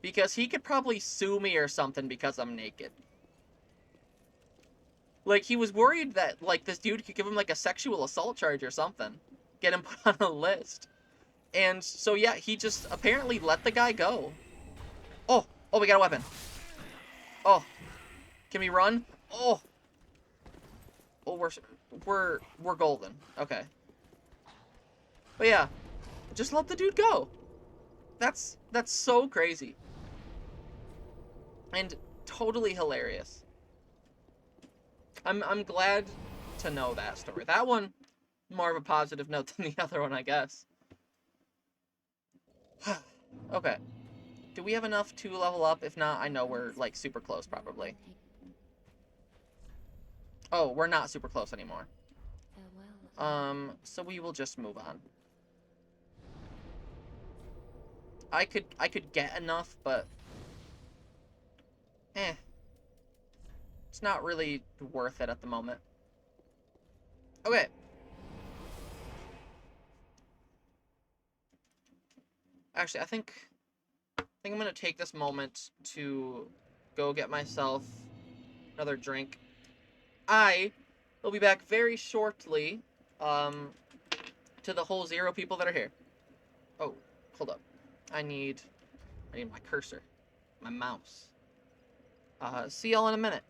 because he could probably sue me or something because I'm naked. Like, he was worried that, like, this dude could give him, like, a sexual assault charge or something. Get him put on a list. And so, yeah, he just apparently let the guy go. Oh, we got a weapon. Oh, can we run? Oh, we're golden. Okay. But yeah, just let the dude go. That's so crazy. And totally hilarious. I'm glad to know that story. That one, more of a positive note than the other one, I guess. Okay. Do we have enough to level up? If not, I know we're, like, super close, probably. Oh, we're not super close anymore. So we will just move on. I could get enough, but... It's not really worth it at the moment. Okay. Actually, I think I'm gonna take this moment to go get myself another drink. I will be back very shortly, to the whole 0 people that are here. Oh, hold up. I need my cursor, my mouse. See y'all in a minute.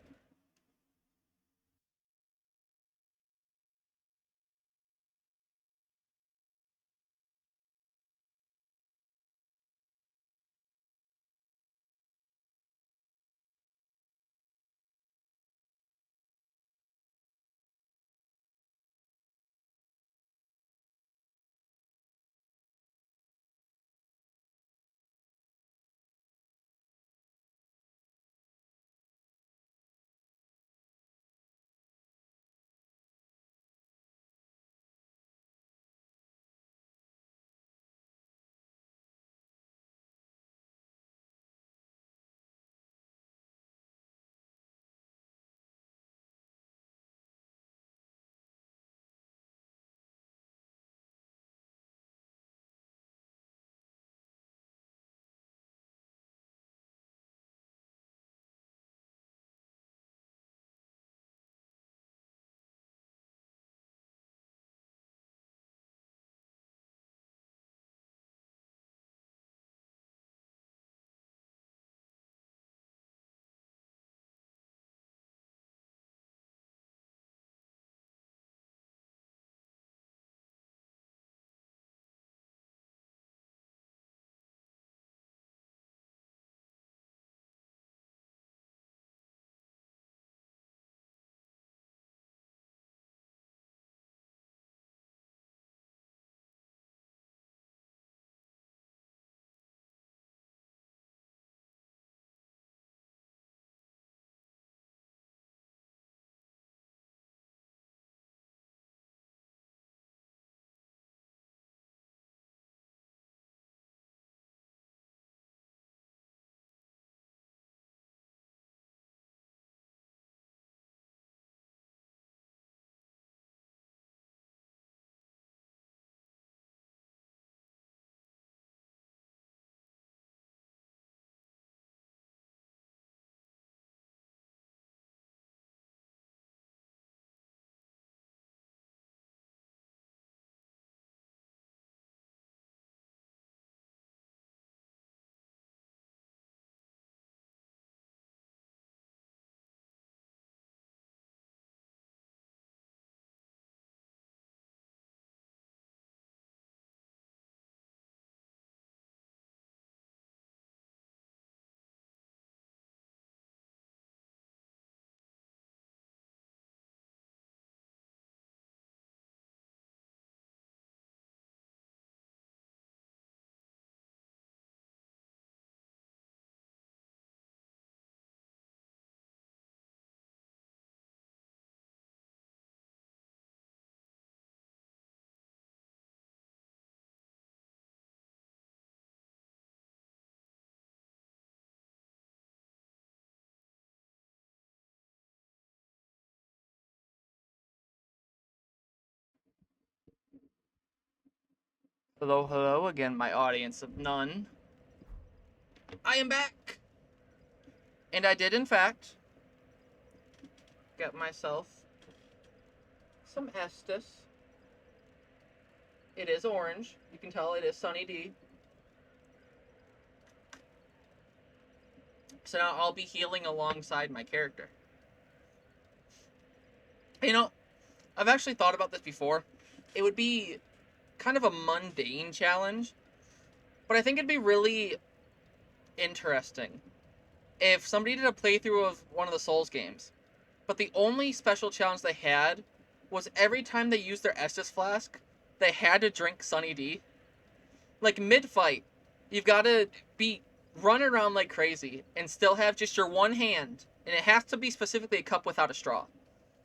Hello, hello again, my audience of none. I am back! And I did, in fact, get myself some Estus. It is orange. You can tell it is Sunny D. So now I'll be healing alongside my character. You know, I've actually thought about this before. It would be kind of a mundane challenge, but I think it'd be really interesting if somebody did a playthrough of one of the Souls games, but the only special challenge they had was every time they used their Estus flask, they had to drink Sunny D. Like mid-fight, you've got to be running around like crazy and still have just your one hand, and it has to be specifically a cup without a straw,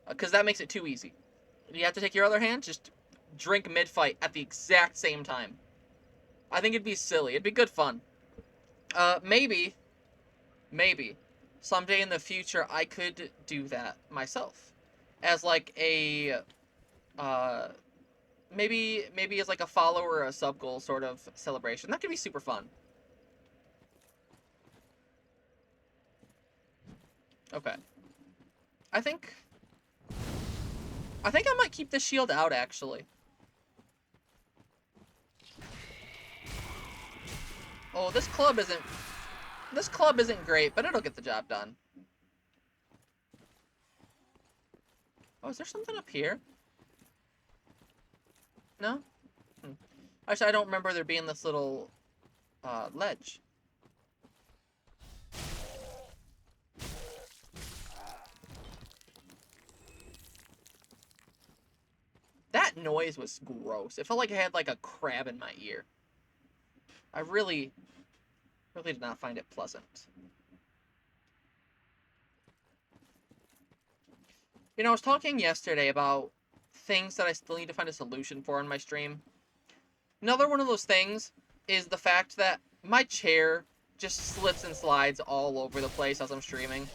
because that makes it too easy. You have to take your other hand, just drink mid-fight at the exact same time. I think it'd be silly. It'd be good fun. Maybe, someday in the future I could do that myself, as like a, maybe as like a follower or a sub goal sort of celebration. That could be super fun. Okay. I think I might keep the shield out, actually. Oh, this club isn't great, but it'll get the job done. Oh, is there something up here? No? Actually, I don't remember there being this little ledge. That noise was gross. It felt like I had like a crab in my ear. I really did not find it pleasant. You know, I was talking yesterday about things that I still need to find a solution for on my stream. Another one of those things is the fact that my chair just slips and slides all over the place as I'm streaming.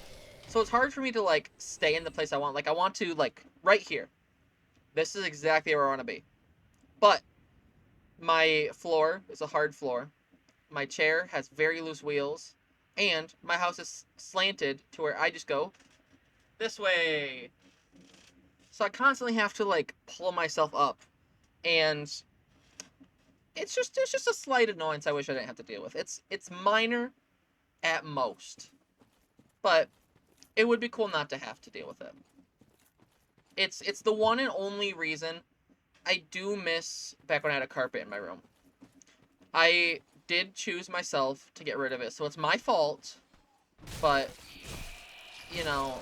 So it's hard for me to, like, stay in the place I want. Like, I want to, like, right here. This is exactly where I want to be. But my floor is a hard floor. My chair has very loose wheels. And my house is slanted to where I just go this way. So I constantly have to, like, pull myself up. And it's just a slight annoyance I wish I didn't have to deal with. It's minor at most. But it would be cool not to have to deal with it. It's the one and only reason I do miss back when I had a carpet in my room. I did choose myself to get rid of it, so it's my fault. But, you know,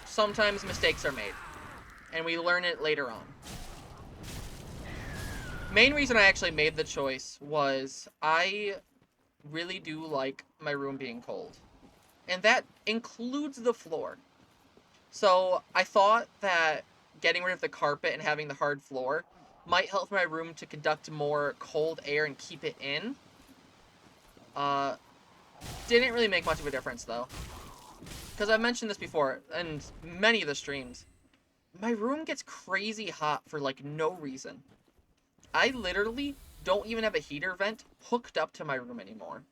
sometimes mistakes are made. And we learn it later on. Main reason I actually made the choice was I really do like my room being cold. And that includes the floor. So I thought that getting rid of the carpet and having the hard floor might help my room to conduct more cold air and keep it in. Didn't really make much of a difference, though. Because I've mentioned this before, and many of the streams. My room gets crazy hot for, like, no reason. I literally don't even have a heater vent hooked up to my room anymore.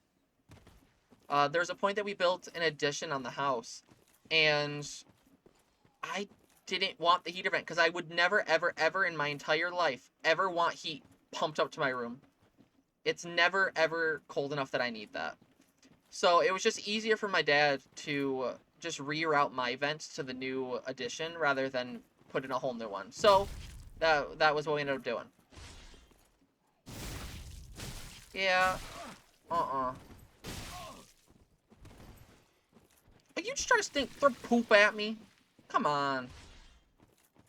There's a point that we built an addition on the house, and I didn't want the heater vent, because I would never, ever, ever in my entire life ever want heat pumped up to my room. It's never, ever cold enough that I need that. So it was just easier for my dad to just reroute my vent to the new addition rather than put in a whole new one. So that was what we ended up doing. Yeah. Are you just trying to throw poop at me? Come on.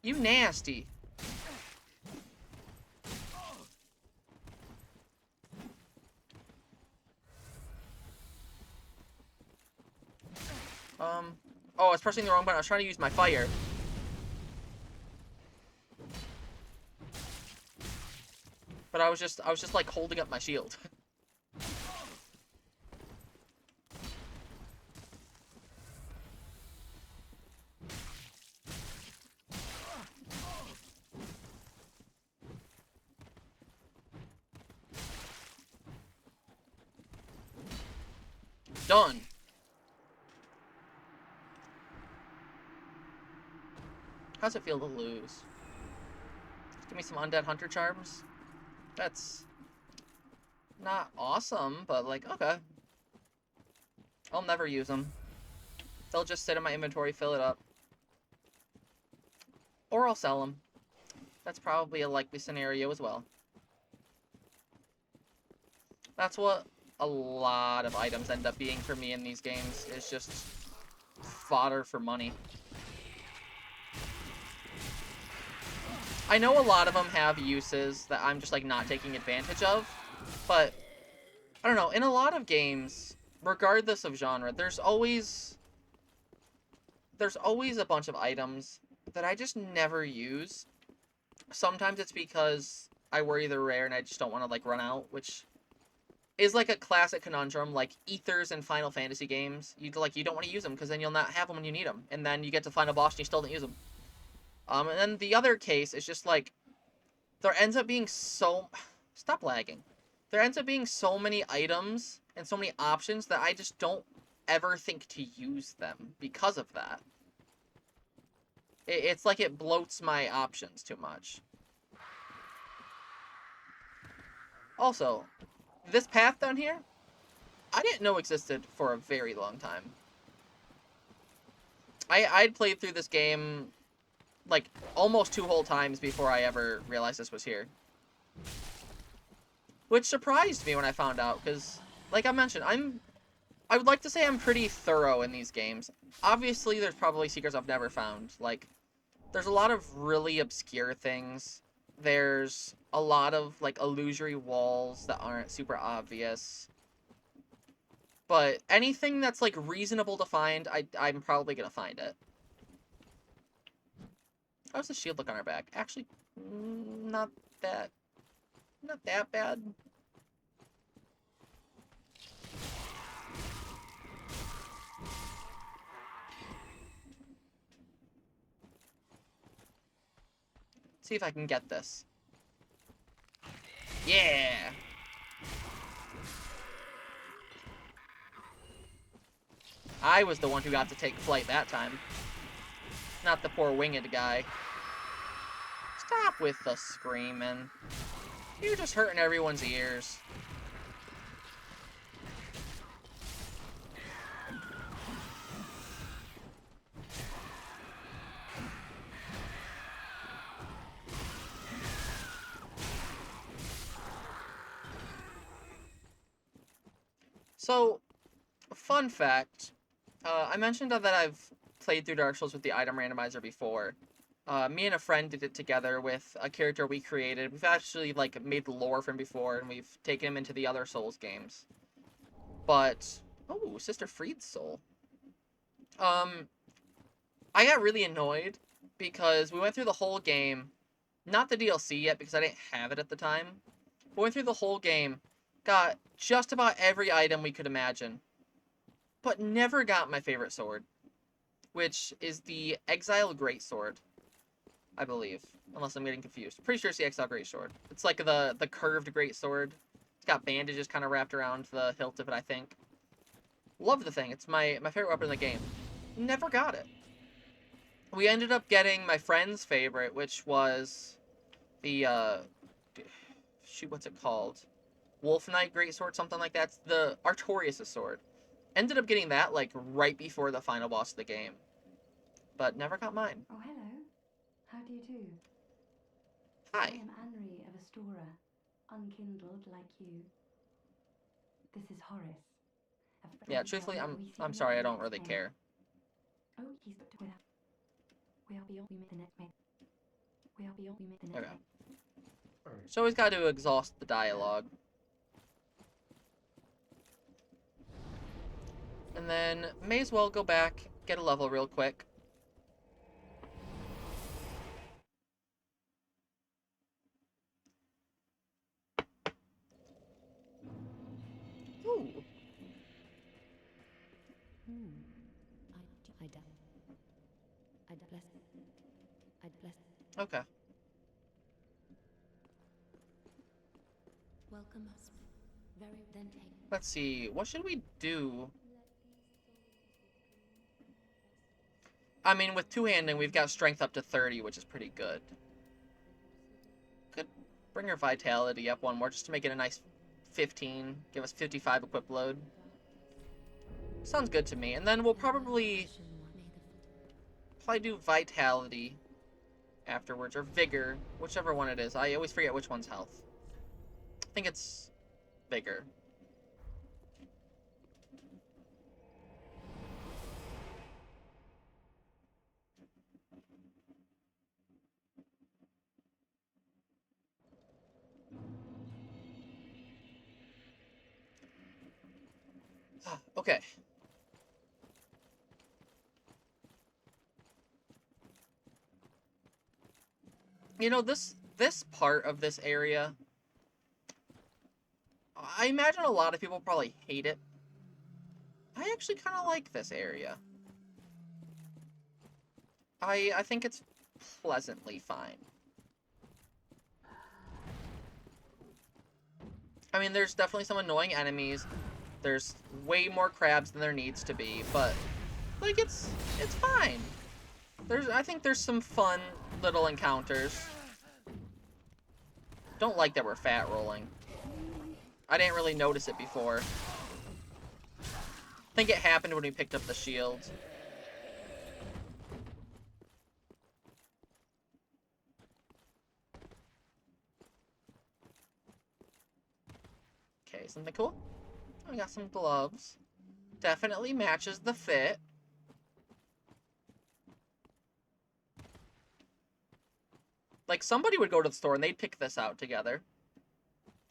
You nasty. Oh, I was pressing the wrong button. I was trying to use my fire. But I was just like holding up my shield. Done. How's it feel to lose? Give me some undead hunter charms. That's not awesome, but like, okay. I'll never use them. They'll just sit in my inventory, fill it up. Or I'll sell them. That's probably a likely scenario as well. That's what a lot of items end up being for me in these games. It's just fodder for money. I know a lot of them have uses that I'm just like not taking advantage of, but I don't know, in a lot of games, regardless of genre, there's always a bunch of items that I just never use. Sometimes it's because I worry they're rare and I just don't want to like run out, which is like a classic conundrum, like ethers in Final Fantasy games. You don't want to use them because then you'll not have them when you need them, and then you get to final boss and you still don't use them. And then the other case is just like there ends up being stop lagging. There ends up being so many items and so many options that I just don't ever think to use them because of that. It's like it bloats my options too much. Also, this path down here, I didn't know existed for a very long time. I'd played through this game like almost 2 whole times before I ever realized this was here. Which surprised me when I found out, because, like I mentioned, I would like to say I'm pretty thorough in these games. Obviously, there's probably secrets I've never found. Like, there's a lot of really obscure things. There's a lot of, like, illusory walls that aren't super obvious. But anything that's, like, reasonable to find, I'm probably gonna find it. How's the shield look on our back? Actually, not that bad. See if I can get this. Yeah! I was the one who got to take flight that time. Not the poor winged guy. Stop with the screaming. You're just hurting everyone's ears. So, fun fact. I mentioned that I've played through Dark Souls with the item randomizer before. Me and a friend did it together with a character we created. We've actually like made lore from before, and we've taken him into the other Souls games. But oh, Sister Freed's soul. I got really annoyed because we went through the whole game, not the DLC yet because I didn't have it at the time. We went through the whole game, got just about every item we could imagine, but never got my favorite sword, which is the Exile Greatsword, I believe, unless I'm getting confused. Pretty sure it's the Exile Greatsword. It's like the curved Greatsword. It's got bandages kind of wrapped around the hilt of it, I think. Love the thing. It's my favorite weapon in the game. Never got it. We ended up getting my friend's favorite, which was the, shoot, what's it called? Wolf Knight Greatsword, something like that. It's the Artorias' sword. Ended up getting that, like, right before the final boss of the game. But never got mine. Oh, hello. How do you do? Hi. I am Anri of Astora, unkindled like you. This is Horace. a friend Yeah, of truthfully, mine we see I'm the sorry, I next don't really day. care. Oh, he's booked with her. We are beyond. We met the next day. We are beyond. We met the next Okay. day. So always got to exhaust the dialogue. And then, may as well go back, get a level real quick. Ooh. I bless. Okay. Welcome us. Very then take. Let's see, what should we do? I mean, with two-handing, we've got strength up to 30, which is pretty good. Could bring our vitality up one more just to make it a nice 15. Give us 55 equip load. Sounds good to me. And then we'll probably do vitality afterwards, or vigor, whichever one it is. I always forget which one's health. I think it's vigor. Okay. You know, this part of this area, I imagine a lot of people probably hate it. I actually kind of like this area. I think it's pleasantly fine. I mean, there's definitely some annoying enemies. There's way more crabs than there needs to be, but like it's fine. I think there's some fun little encounters. Don't like that we're fat rolling. I didn't really notice it before. I think it happened when we picked up the shield. Okay, something cool. We got some gloves. Definitely matches the fit. Like, somebody would go to the store and they'd pick this out together.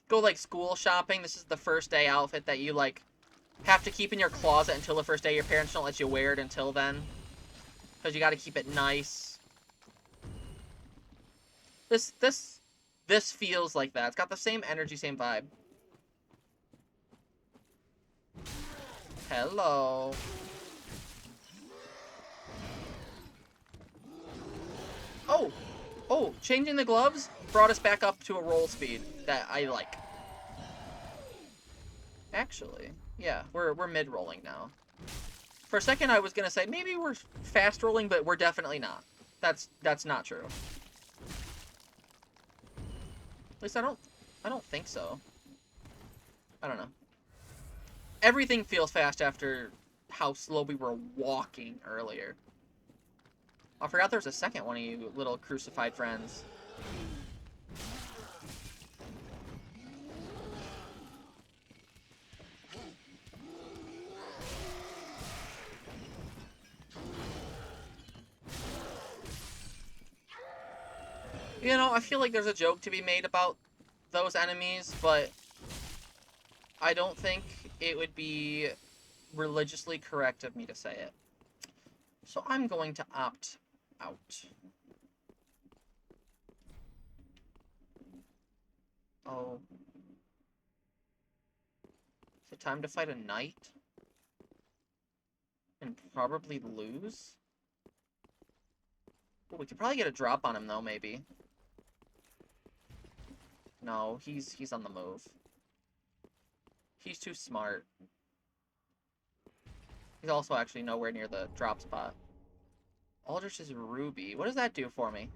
Go, like, school shopping. This is the first day outfit that you, like, have to keep in your closet until the first day. Your parents don't let you wear it until then. Because you gotta keep it nice. This feels like that. It's got the same energy, same vibe. Hello. Oh, changing the gloves brought us back up to a roll speed that I like. Actually, yeah, we're mid-rolling now. For a second, I was gonna say maybe we're fast-rolling, but we're definitely not. That's not true. At least I don't think so. I don't know. Everything feels fast after how slow we were walking earlier. I forgot there was a second one of you little crucified friends. You know, I feel like there's a joke to be made about those enemies, but I don't think it would be religiously correct of me to say it. So I'm going to opt out. Oh. Is it time to fight a knight? And probably lose? Oh, we could probably get a drop on him, though, maybe. No, he's on the move. He's too smart. He's also actually nowhere near the drop spot. Aldrich's Ruby. What does that do for me?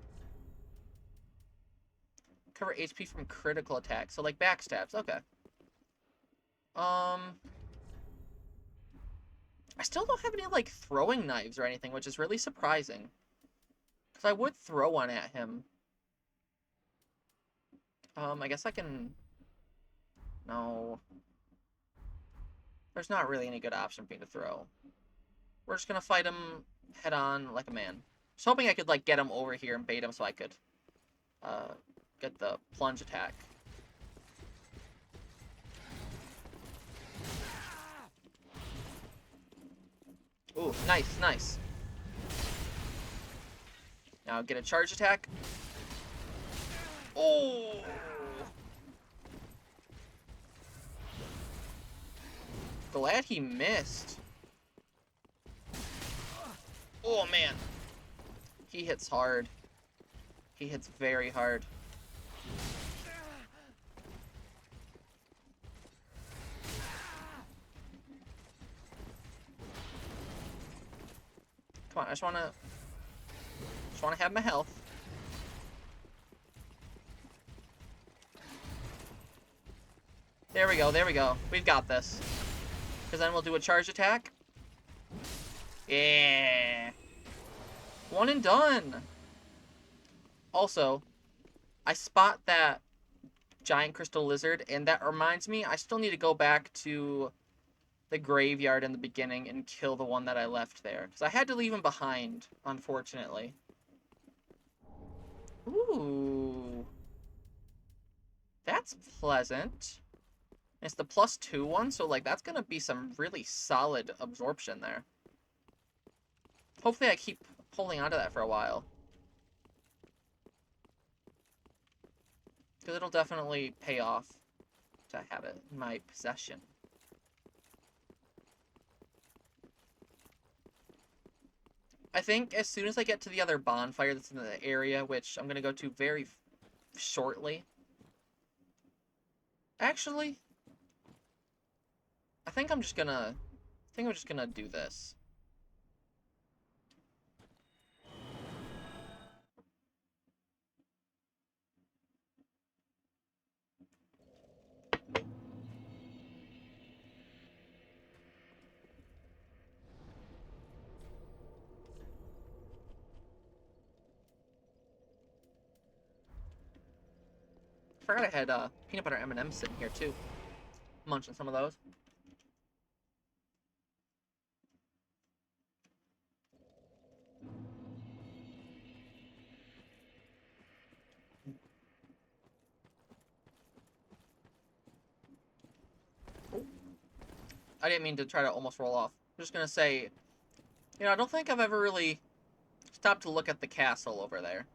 Cover HP from critical attacks. So, like, backstabs. Okay. I still don't have any, like, throwing knives or anything, which is really surprising. Because I would throw one at him. I guess I can... No. There's not really any good option for me to throw. We're just gonna fight him head on like a man. Just hoping I could, like, get him over here and bait him so I could, get the plunge attack. Ooh, nice, nice. Now get a charge attack. Oh! Glad he missed. Oh, man. He hits hard. He hits very hard. Come I just wanna have my health. There we go, there we go. We've got this. Because then we'll do a charge attack. Yeah. One and done. Also, I spot that giant crystal lizard, and that reminds me, I still need to go back to the graveyard in the beginning and kill the one that I left there. Because I had to leave him behind, unfortunately. Ooh. That's pleasant. It's the +2 one, so like that's gonna be some really solid absorption there. Hopefully I keep holding on to that for a while. Because it'll definitely pay off to have it in my possession. I think as soon as I get to the other bonfire that's in the area, which I'm going to go to very shortly. Actually, I think I'm just going to do this. I forgot I had peanut butter M&Ms sitting here too. Munching some of those. Oh. I didn't mean to try to almost roll off. I'm just gonna say, I don't think I've ever really stopped to look at the castle over there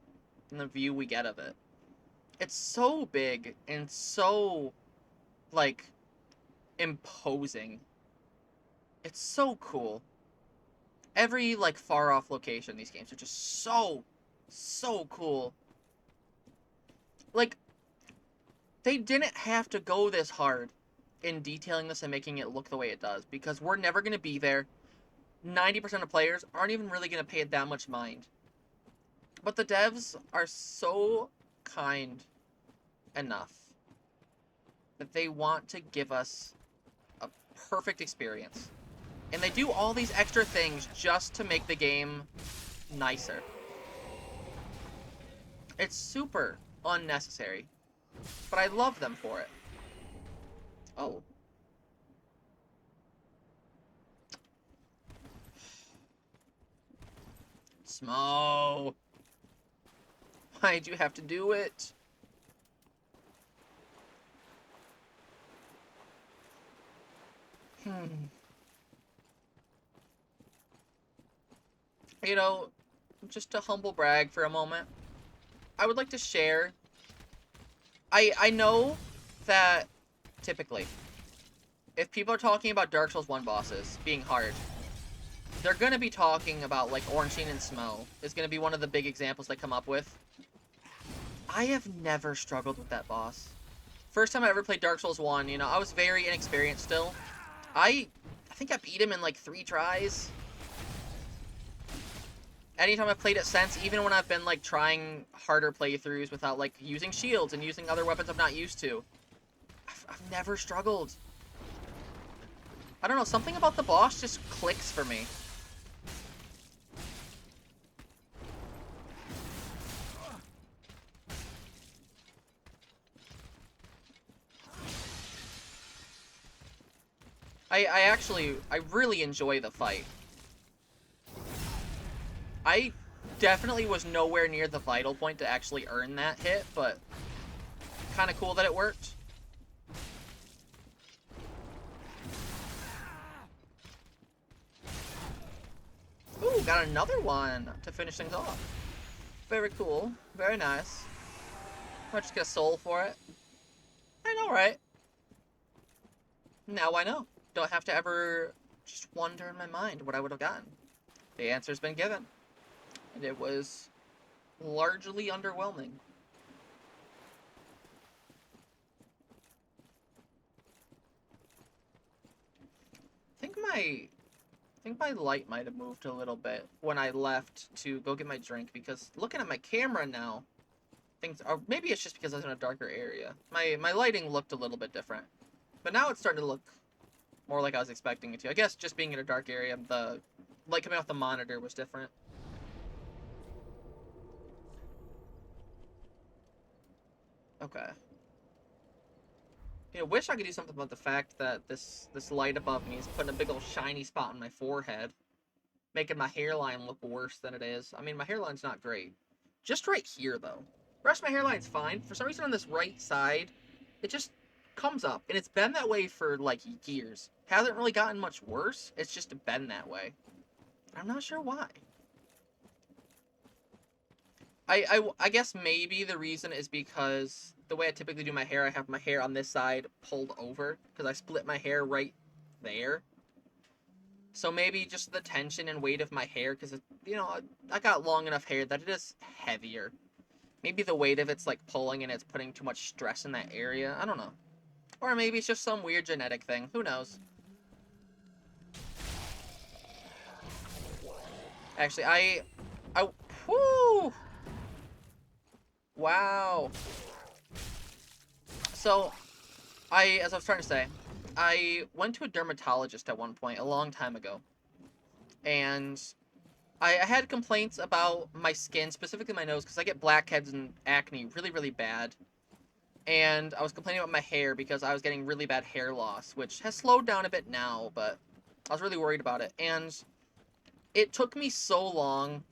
and the view we get of it. It's so big and so, like, imposing. It's so cool. Every, like, far-off location in these games are just so cool. Like, they didn't have to go this hard in detailing this and making it look the way it does, because we're never going to be there. 90% of players aren't even really going to pay it that much mind. But the devs are so kind enough that they want to give us a perfect experience. And they do all these extra things just to make the game nicer. It's super unnecessary, but I love them for it. Oh. Smo. Why'd you have to do it? Just to humble brag for a moment, I would like to share. I know that typically, if people are talking about Dark Souls 1 bosses being hard, they're going to be talking about, like, Ornstein and Smo is going to be one of the big examples they come up with. I have never struggled with that boss. First time I ever played Dark Souls 1, I was very inexperienced still. I think I beat him in, like, 3 tries. Anytime I've played it since, even when I've been, like, trying harder playthroughs without, like, using shields and using other weapons I'm not used to, I've never struggled. I don't know, something about the boss just clicks for me. I really enjoy the fight. I definitely was nowhere near the vital point to actually earn that hit, but kind of cool that it worked. Ooh, got another one to finish things off. Very cool. Very nice. Might just get a soul for it. I know, right? Now I know. Don't have to ever just wonder in my mind what I would have gotten. The answer's been given. And it was largely underwhelming. I think my think my light might have moved a little bit when I left to go get my drink, because looking at my camera now, things are, maybe it's just because I was in a darker area. My lighting looked a little bit different. But now it's starting to look more like I was expecting it to. I guess just being in a dark area, the light coming off the monitor was different. Okay. You know, wish I could do something about the fact that this light above me is putting a big old shiny spot on my forehead, making my hairline look worse than it is. I mean, my hairline's not great. Just right here, though. The rest of my hairline's fine. For some reason on this right side, it just comes up. And it's been that way for, like, years. Hasn't really gotten much worse. It's just been that way. I'm not sure why. I guess maybe the reason is because the way I typically do my hair, I have my hair on this side pulled over. Because I split my hair right there. So maybe just the tension and weight of my hair, because, you know, I got long enough hair that it is heavier. Maybe the weight of it's, like, pulling and it's putting too much stress in that area. I don't know. Or maybe it's just some weird genetic thing. Who knows? Actually, whoo! Wow. So, as I was trying to say, I went to a dermatologist at one point, a long time ago. And I had complaints about my skin, specifically my nose, because I get blackheads and acne really, really bad. And I was complaining about my hair because I was getting really bad hair loss, which has slowed down a bit now, but I was really worried about it. And it took me so long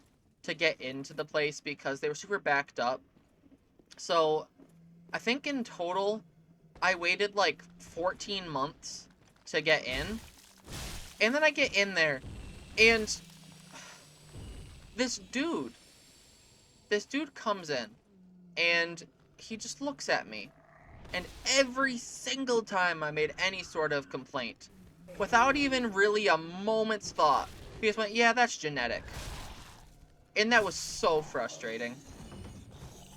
to get into the place because they were super backed up. So I think in total, I waited like 14 months to get in. And then I get in there, and this dude comes in, and he just looks at me. And every single time I made any sort of complaint, without even really a moment's thought, he just went, yeah, that's genetic. And that was so frustrating.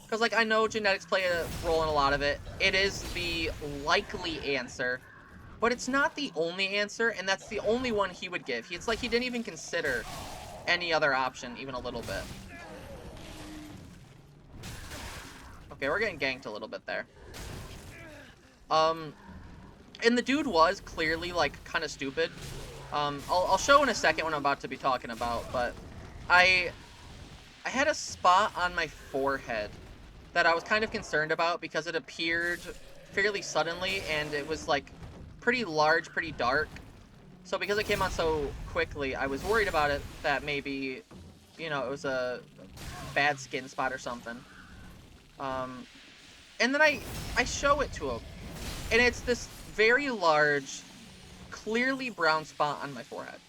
Because, like, I know genetics play a role in a lot of it. It is the likely answer. But it's not the only answer, and that's the only one he would give. It's like he didn't even consider any other option, even a little bit. Okay, we're getting ganked a little bit there. And the dude was clearly, like, kind of stupid. I'll show in a second what I'm about to be talking about, but I had a spot on my forehead that I was kind of concerned about because it appeared fairly suddenly, and it was, like, pretty large, pretty dark. So because it came on so quickly, I was worried about it, that maybe, you know, it was a bad skin spot or something. And then I show it to him, and it's this very large, clearly brown spot on my forehead.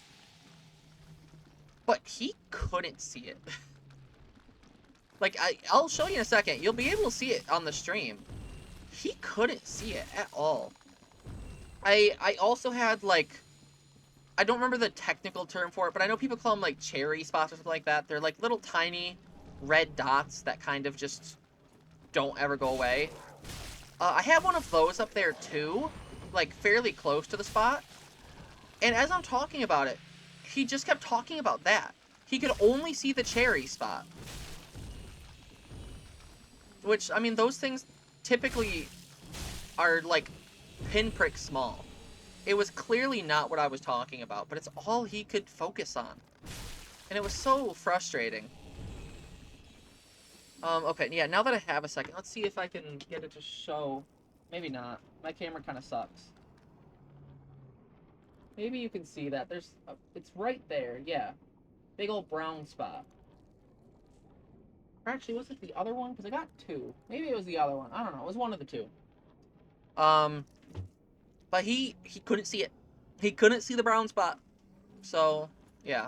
But he couldn't see it. Like, I'll show you in a second. You'll be able to see it on the stream. He couldn't see it at all. I also had, like, I don't remember the technical term for it, but I know people call them, like, cherry spots or something like that. They're, like, little tiny red dots that kind of just don't ever go away. I had one of those up there, too, like, fairly close to the spot. And as I'm talking about it, he just kept talking about that. He could only see the cherry spot. Which, I mean, those things typically are, like, pinprick small. It was clearly not what I was talking about, but it's all he could focus on. And it was so frustrating. Okay, yeah, now that I have a second, let's see if I can get it to show. Maybe not. My camera kind of sucks. Maybe you can see that. It's right there, yeah. Big old brown spot. Or actually, was it the other one? Because I got two. Maybe it was the other one. I don't know. It was one of the two. But he couldn't see it. He couldn't see the brown spot. So, yeah.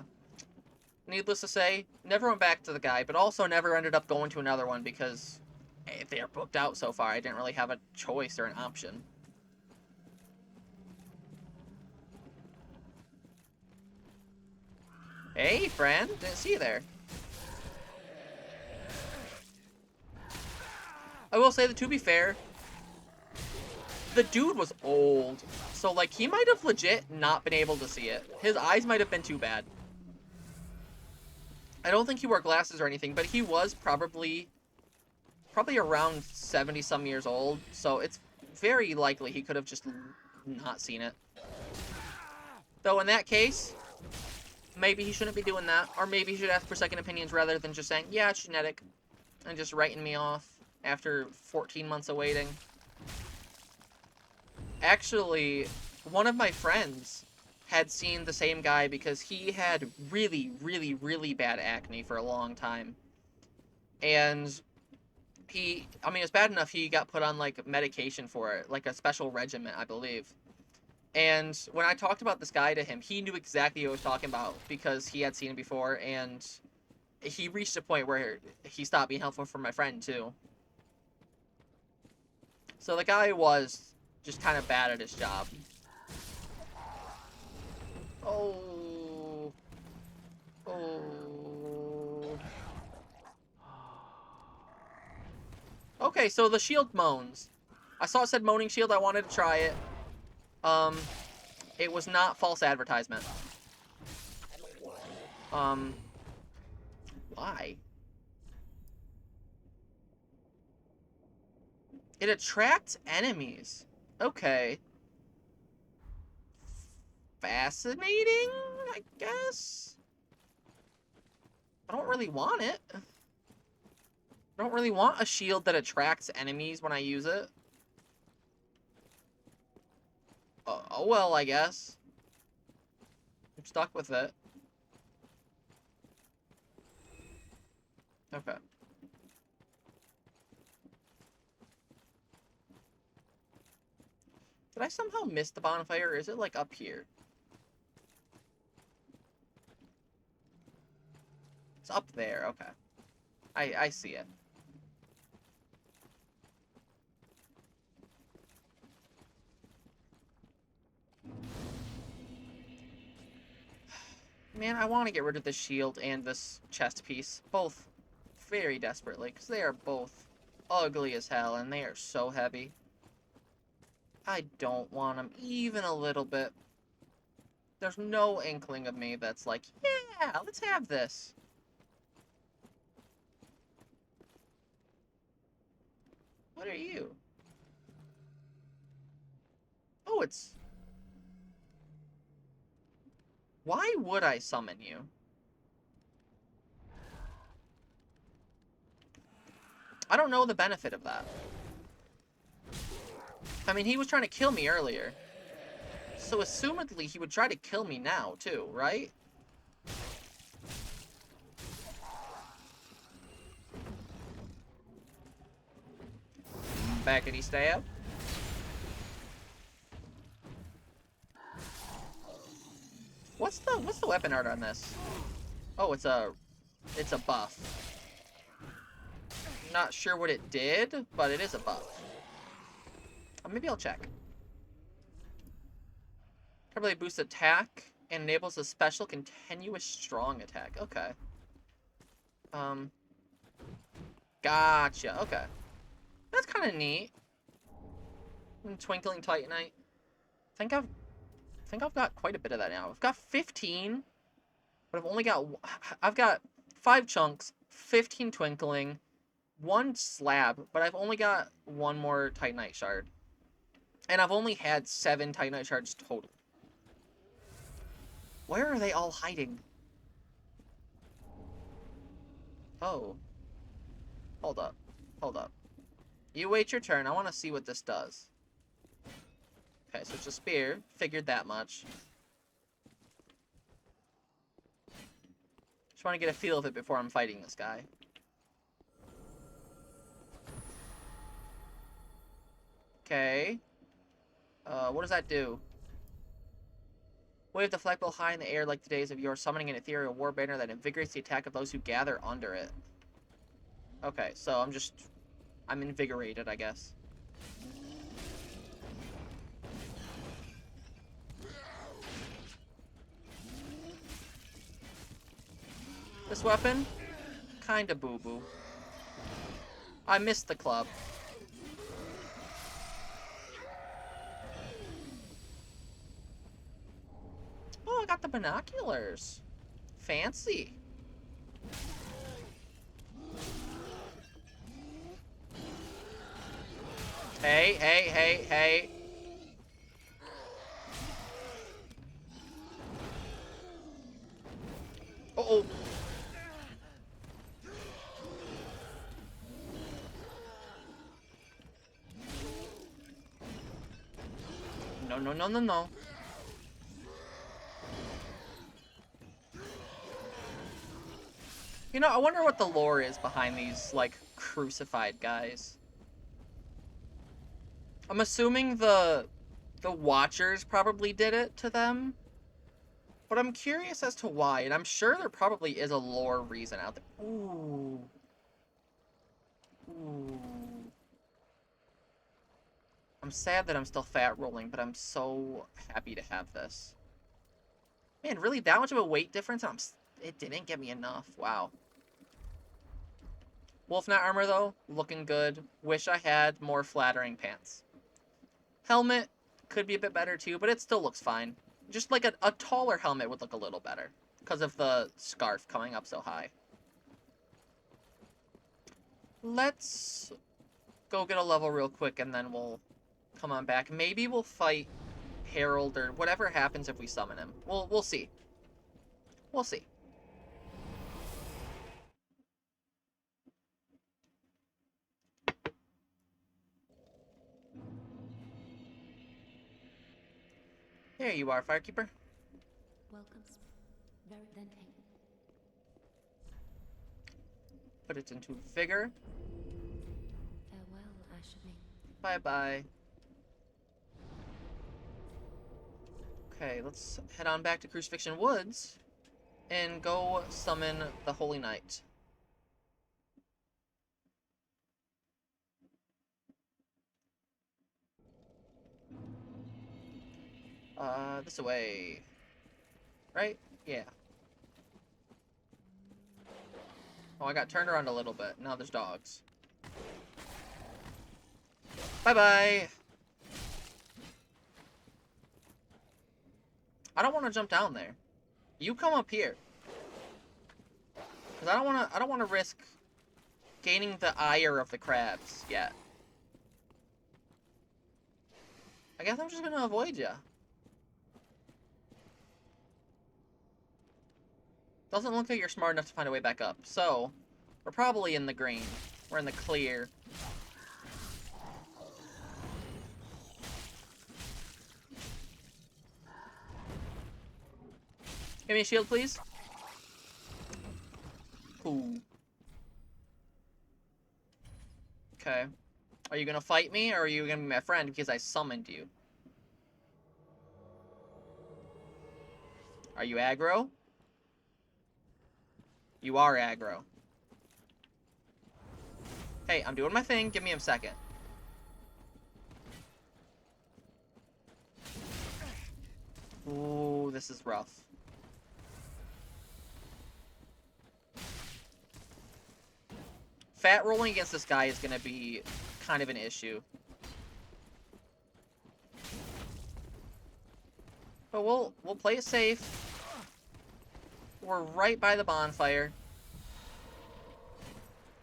Needless to say, never went back to the guy, but also never ended up going to another one because they are booked out so far. I didn't really have a choice or an option. Hey, friend. Didn't see you there. I will say that, to be fair, the dude was old. So, like, he might have legit not been able to see it. His eyes might have been too bad. I don't think he wore glasses or anything, but he was probably around 70-some years old. So it's very likely he could have just not seen it. Though in that case, maybe he shouldn't be doing that. Or maybe he should ask for second opinions rather than just saying, yeah, it's genetic. And just writing me off after 14 months of waiting. Actually, one of my friends had seen the same guy because he had really, really, really bad acne for a long time. And I mean, it's bad enough he got put on, like, medication for it, like a special regimen, I believe. And when I talked about this guy to him, he knew exactly what I was talking about because he had seen it before, and he reached a point where he stopped being helpful for my friend, too. So the guy was just kind of bad at his job. Oh. Oh. Okay, so the shield moans. I saw it said moaning shield. I wanted to try it. It was not false advertisement. Why? It attracts enemies. Okay. Fascinating, I guess? I don't really want it. I don't really want a shield that attracts enemies when I use it. Oh well, I guess. I'm stuck with it. Okay. Did I somehow miss the bonfire, or is it, like, up here? It's up there, okay. I see it. Man, I want to get rid of this shield and this chest piece. Both very desperately, because they are both ugly as hell, and they are so heavy. I don't want them even a little bit. There's no inkling of me that's like, yeah, let's have this. What are you? Oh, it's... Why would I summon you? I don't know the benefit of that. I mean, he was trying to kill me earlier. So, assumedly, he would try to kill me now, too, right? Backity stab. What's the weapon art on this? Oh, it's a buff. Not sure what it did, but it is a buff. Maybe I'll check. Probably boosts attack and enables a special continuous strong attack. Okay. Gotcha. Okay. That's kind of neat. Twinkling Titanite. I think I've got quite a bit of that now. I've got 15, but I've got 5 chunks, 15 twinkling, 1 slab, but I've only got 1 more Titanite shard. And I've only had 7 Titanite shards total. Where are they all hiding? Oh. Hold up. Hold up. You wait your turn. I want to see what this does. Okay, so it's a spear. Figured that much. Just want to get a feel of it before I'm fighting this guy. Okay. What does that do? Wave the flagpole high in the air like the days of yore, summoning an ethereal war banner that invigorates the attack of those who gather under it. Okay, so I'm invigorated, I guess. This weapon? Kinda boo-boo. I missed the club. got the binoculars. Fancy. Hey, hey, hey, hey. Uh-oh. No, no, no, no, no. You know, I wonder what the lore is behind these, like, crucified guys. I'm assuming the Watchers probably did it to them. But I'm curious as to why, and I'm sure there probably is a lore reason out there. Ooh. Ooh. I'm sad that I'm still fat rolling, but I'm so happy to have this. Man, really that much of a weight difference? It didn't get me enough. Wow. Wolf Knight armor, though, looking good. Wish I had more flattering pants. Helmet could be a bit better, too, but it still looks fine. Just like a taller helmet would look a little better because of the scarf coming up so high. Let's go get a level real quick, and then we'll come on back. Maybe we'll fight Harold or whatever happens if we summon him. We'll see. We'll see. There you are, Firekeeper. Welcome. Very then take. Put it into vigor. Farewell, Ashby. Bye-bye. Okay, let's head on back to Crucifixion Woods and go summon the Holy Knight. This way. Right? Yeah. Oh, I got turned around a little bit. Now there's dogs. Bye-bye! I don't want to jump down there. You come up here. Because I don't want to risk gaining the ire of the crabs yet. I guess I'm just going to avoid ya. Doesn't look like you're smart enough to find a way back up. So, we're probably in the green. We're in the clear. Give me a shield, please. Cool. Okay. Are you gonna fight me, or are you gonna be my friend because I summoned you? Are you aggro? You are aggro. Hey, I'm doing my thing. Give me a second. Ooh, this is rough. Fat rolling against this guy is gonna be kind of an issue. But we'll play it safe. We're right by the bonfire.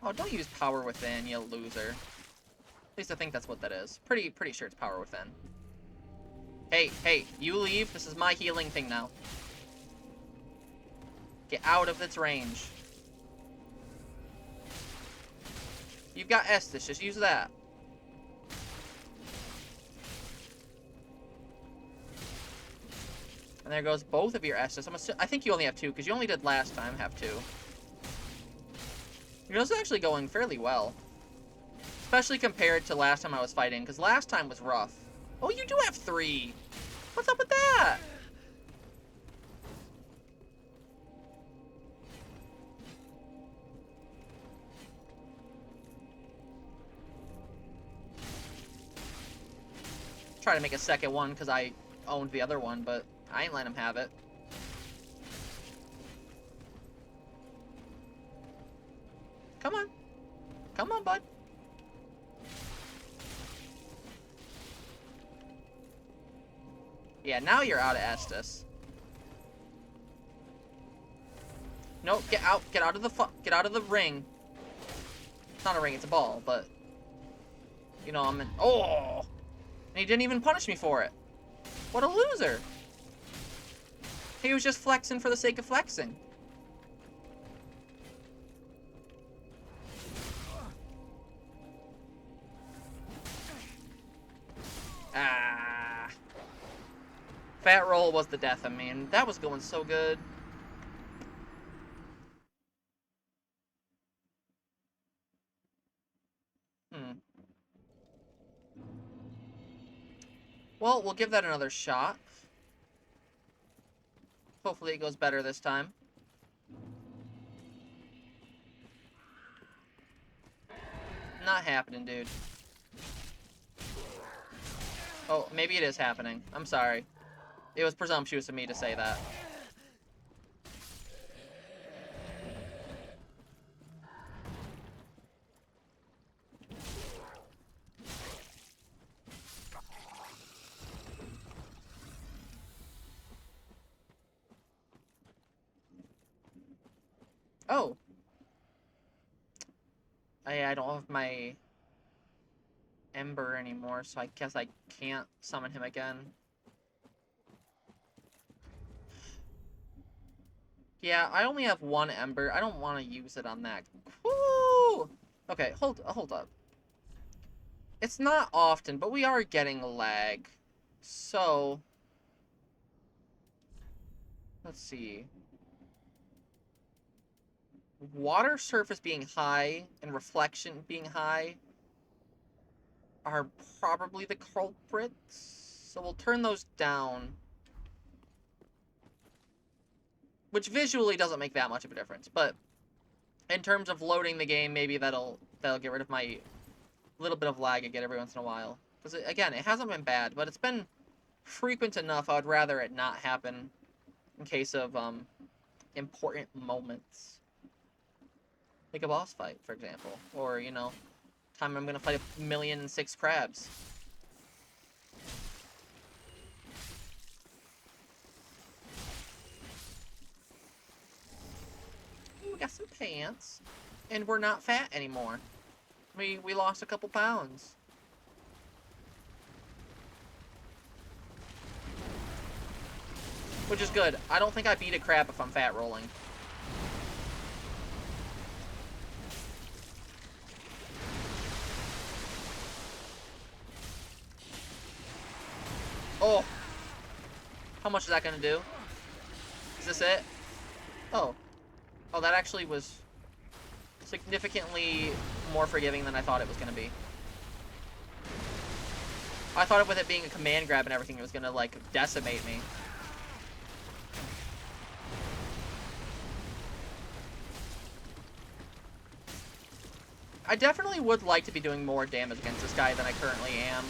Oh, don't use power within, you loser. At least I think that's what that is. Pretty sure it's power within. Hey, hey, you leave. This is my healing thing now. Get out of its range. You've got Estus, just use that. And there goes both of your Estus. I think you only have two, because you only did last time have two. Yours is actually going fairly well. Especially compared to last time I was fighting, because last time was rough. Oh, you do have three! What's up with that? Try to make a second one, because I owned the other one, but I ain't letting him have it. Come on. Come on, bud. Yeah, now you're out of Estus. No, get out. Get out of the get out of the ring. It's not a ring, it's a ball, but... You know, I'm in... Oh! And he didn't even punish me for it. What a loser. He was just flexing for the sake of flexing. Ah. Fat roll was the death of me, and that was going so good. Well, we'll give that another shot. Hopefully it goes better this time. Not happening, dude. Oh, maybe it is happening. I'm sorry. It was presumptuous of me to say that. Oh. I don't have my Ember anymore, so I guess I can't summon him again. Yeah, I only have one Ember. I don't want to use it on that. Woo! Okay, hold up. It's not often, but we are getting lag. So... Let's see. Water surface being high and reflection being high are probably the culprits. So we'll turn those down. Which visually doesn't make that much of a difference, but in terms of loading the game, maybe that'll get rid of my little bit of lag I get every once in a while. Because again, it hasn't been bad, but it's been frequent enough. I would rather it not happen in case of important moments. Like a boss fight, for example. Or, you know, time I'm gonna fight 1,000,006 crabs. We got some pants. And we're not fat anymore. We lost a couple pounds. Which is good. I don't think I beat a crab if I'm fat rolling. Oh! How much is that gonna do? Is this it? Oh. Oh, that actually was significantly more forgiving than I thought it was gonna be. I thought with it being a command grab and everything, it was gonna, like, decimate me. I definitely would like to be doing more damage against this guy than I currently am.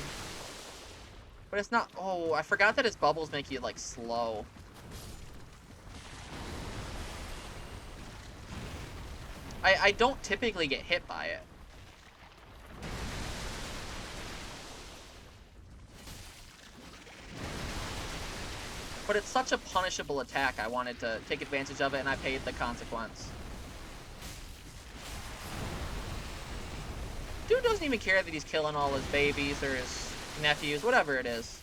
But it's not... Oh, I forgot that his bubbles make you, like, slow. I don't typically get hit by it. But it's such a punishable attack, I wanted to take advantage of it, and I paid the consequence. Dude doesn't even care that he's killing all his babies or his nephews, whatever it is.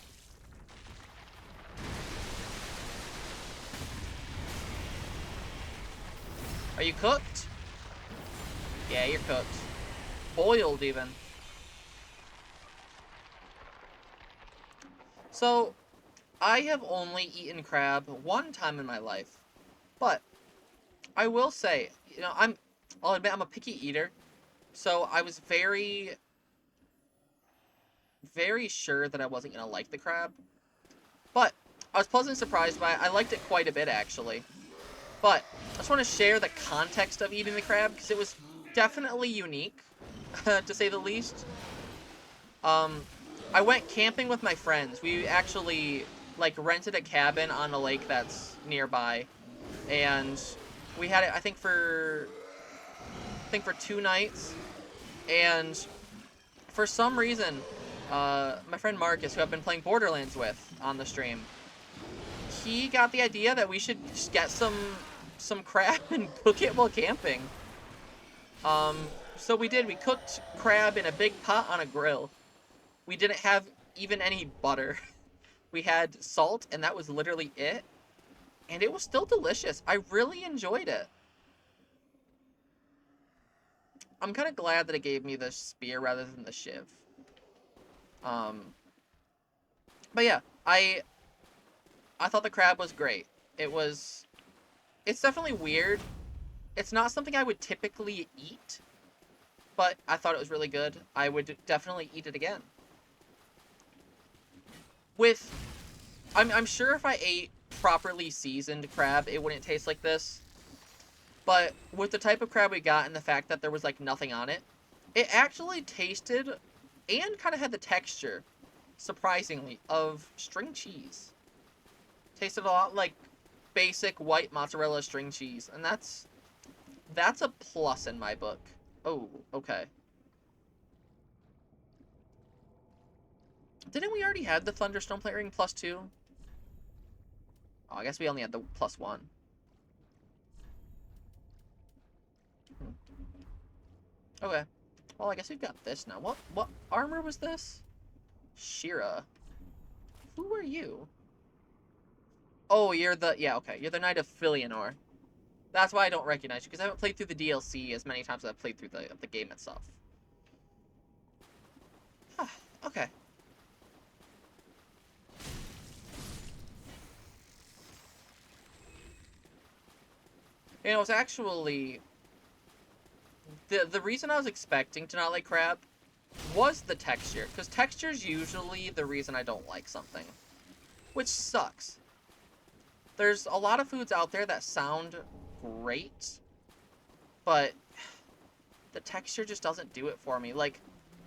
Are you cooked? Yeah, you're cooked. Boiled, even. So, I have only eaten crab one time in my life. But, I will say, you know, I'll admit I'm a picky eater. So, I was very sure that I wasn't going to like the crab. But, I was pleasantly surprised by it. I liked it quite a bit, actually. But, I just want to share the context of eating the crab, because it was definitely unique, to say the least. I went camping with my friends. We actually, like, rented a cabin on a lake that's nearby. And we had it, I think for 2 nights. And for some reason, my friend Marcus, who I've been playing Borderlands with on the stream, he got the idea that we should just get some some crab and cook it while camping. So we did. We cooked crab in a big pot on a grill. We didn't have even any butter. We had salt, and that was literally it. And it was still delicious. I really enjoyed it. I'm kind of glad that it gave me the spear rather than the shiv. But yeah, I thought the crab was great. It's definitely weird. It's not something I would typically eat, but I thought it was really good. I would definitely eat it again. I'm sure if I ate properly seasoned crab, it wouldn't taste like this. But with the type of crab we got and the fact that there was like nothing on it, it actually tasted and kind of had the texture, surprisingly, of string cheese. Tasted a lot like basic white mozzarella string cheese, and that's a plus in my book. Oh, okay. Didn't we already have the Thunderstone plate ring +2? Oh, I guess we only had the +1. Okay. Well, I guess we've got this now. What armor was this? Shira. Who are you? Oh, you're the... Yeah, okay. You're the Knight of Filianor. That's why I don't recognize you, because I haven't played through the DLC as many times as I've played through the game itself. Okay. You know, it's actually... The reason I was expecting to not like crab was the texture, because texture's usually the reason I don't like something. Which sucks. There's a lot of foods out there that sound great, but the texture just doesn't do it for me. Like,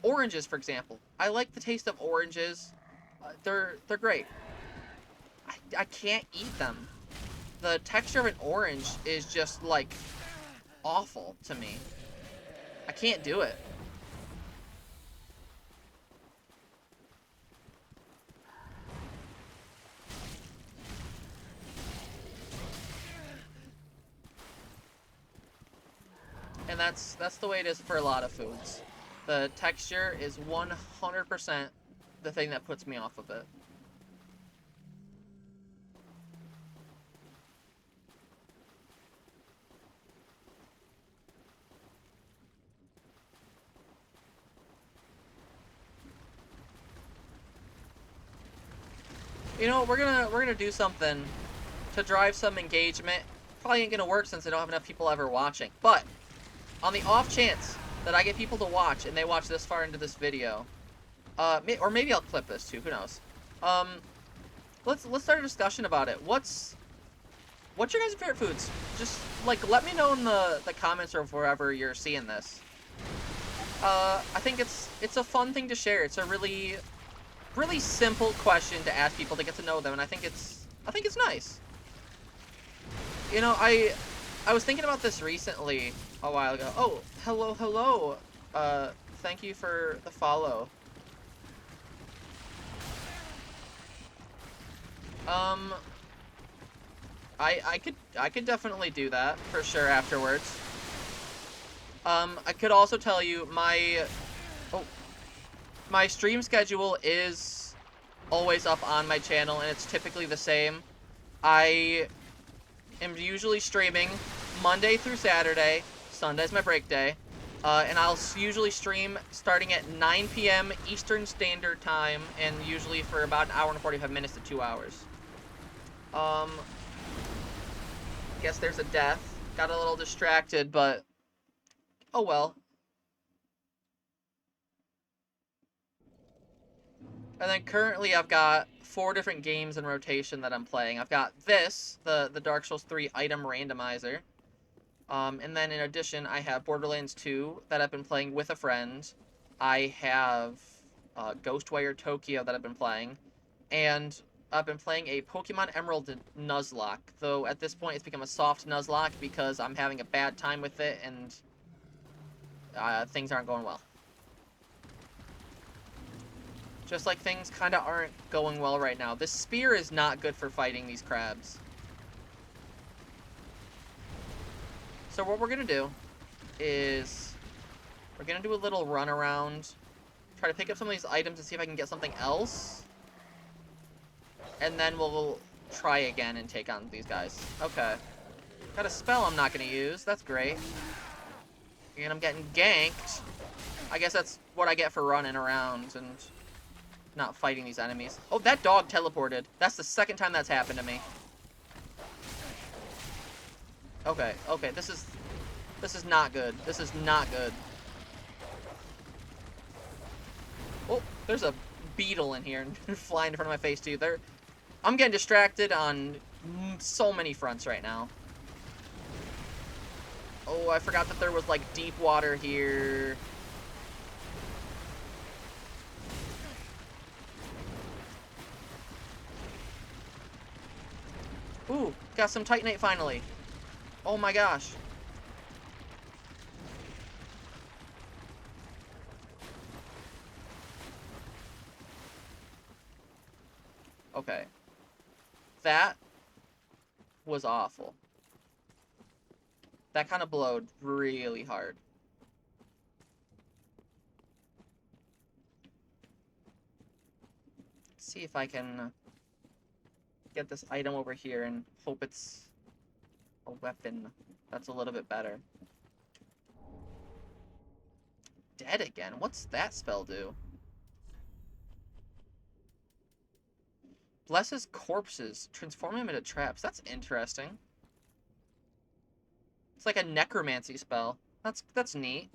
oranges, for example. I like the taste of oranges. They're great. I can't eat them. The texture of an orange is just, like, awful to me. I can't do it. And that's the way it is for a lot of foods. The texture is 100% the thing that puts me off of it. You know, we're gonna do something to drive some engagement. Probably ain't gonna work since I don't have enough people ever watching. But on the off chance that I get people to watch and they watch this far into this video, or maybe I'll clip this too. Who knows? Let's start a discussion about it. What's your guys' favorite foods? Just like let me know in the comments or wherever you're seeing this. I think it's a fun thing to share. It's a really simple question to ask people to get to know them, and I think it's nice. You know, I was thinking about this recently a while ago. Oh, hello. Thank you for the follow. I could definitely do that for sure afterwards. I could also tell you my stream schedule is always up on my channel, and it's typically the same. I am usually streaming Monday through Saturday. Sunday's my break day. And I'll usually stream starting at 9 p.m. Eastern Standard Time, and usually for about an hour and 45 minutes to 2 hours. Guess there's a death. Got a little distracted, but oh well. And then currently I've got 4 different games in rotation that I'm playing. I've got this, the Dark Souls 3 item randomizer. And then in addition, I have Borderlands 2 that I've been playing with a friend. I have Ghostwire Tokyo that I've been playing. And I've been playing a Pokemon Emerald Nuzlocke. Though at this point it's become a soft Nuzlocke because I'm having a bad time with it and things aren't going well. Just like things kind of aren't going well right now. This spear is not good for fighting these crabs. So what we're going to do is we're going to do a little run around. Try to pick up some of these items and see if I can get something else. And then we'll try again and take on these guys. Okay. Got a spell I'm not going to use. That's great. And I'm getting ganked. I guess that's what I get for running around and not fighting these enemies. Oh, that dog teleported. That's the second time that's happened to me. Okay, okay, this is not good. This is not good. Oh, there's a beetle in here flying in front of my face too. I'm getting distracted on so many fronts right now. Oh, I forgot that there was like deep water here. Ooh, got some Titanite finally. Oh my gosh. Okay. That was awful. That kind of blowed really hard. Let's see if I can get this item over here and hope it's a weapon that's a little bit better. Dead again? What's that spell do? Blesses corpses, transforming them into traps. That's interesting. It's like a necromancy spell. That's neat.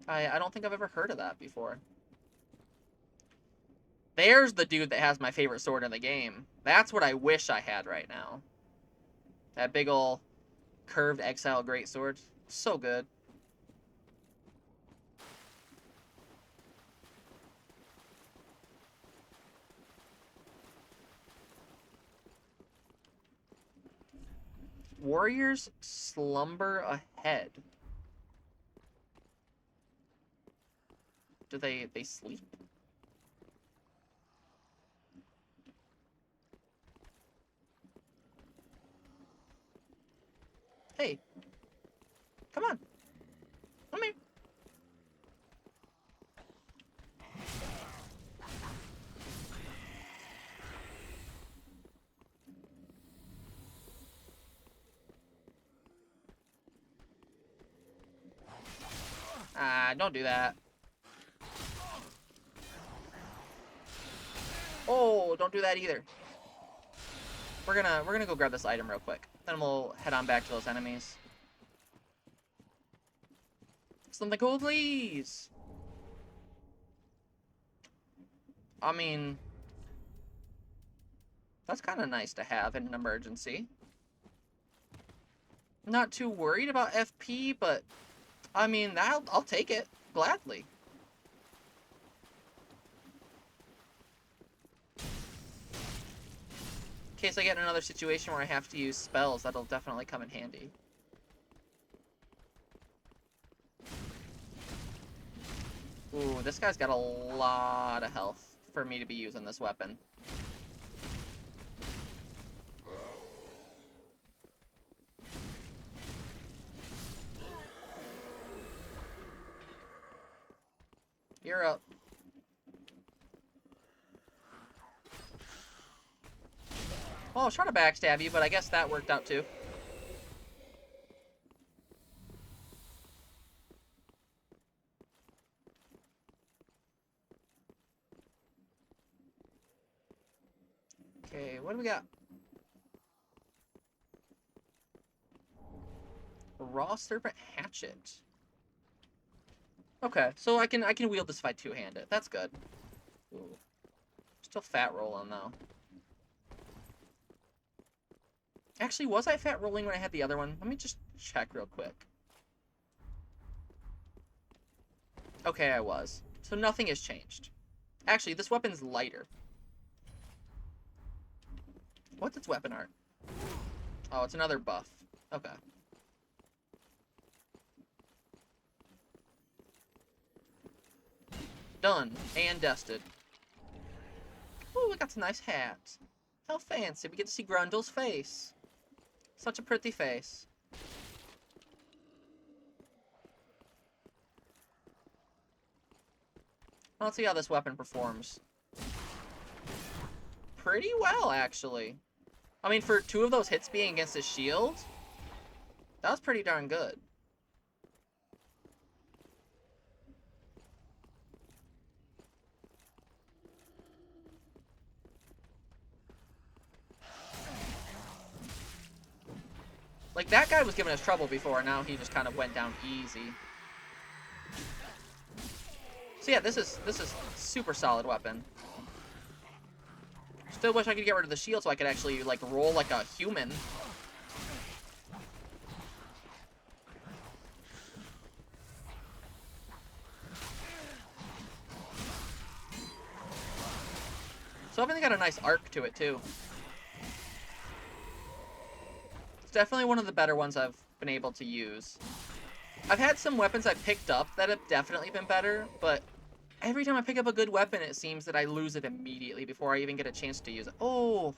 I don't think I've ever heard of that before. There's the dude that has my favorite sword in the game. That's what I wish I had right now. That big ol' curved exile greatsword. So good. Warriors slumber ahead. Do they sleep? Hey. Come on. Come here. Ah, don't do that. Oh, don't do that either. We're gonna go grab this item real quick. Then we'll head on back to those enemies. Something cool, please. I mean, that's kind of nice to have in an emergency. Not too worried about FP, but I mean, I'll take it gladly. In case I get in another situation where I have to use spells, that'll definitely come in handy. Ooh, this guy's got a lot of health for me to be using this weapon. You're up. Oh, I was trying to backstab you, but I guess that worked out too. Okay, what do we got? A raw serpent hatchet. Okay, so I can wield this if I two-handed. That's good. Ooh. Still fat rolling though. Actually, was I fat rolling when I had the other one? Let me just check real quick. Okay, I was. So nothing has changed. Actually, this weapon's lighter. What's its weapon art? Oh, it's another buff. Okay. Done. And dusted. Ooh, we got some nice hats. How fancy. We get to see Grundle's face. Such a pretty face. Let's see how this weapon performs. Pretty well, actually. I mean, for 2 of those hits being against his shield, that was pretty darn good. Like, that guy was giving us trouble before, now he just kind of went down easy. So yeah, this is super solid weapon. Still wish I could get rid of the shield so I could actually, like, roll like a human. So everything got a nice arc to it, too. It's definitely one of the better ones I've been able to use. I've had some weapons I picked up that have definitely been better, but every time I pick up a good weapon, it seems that I lose it immediately before I even get a chance to use it. Oh!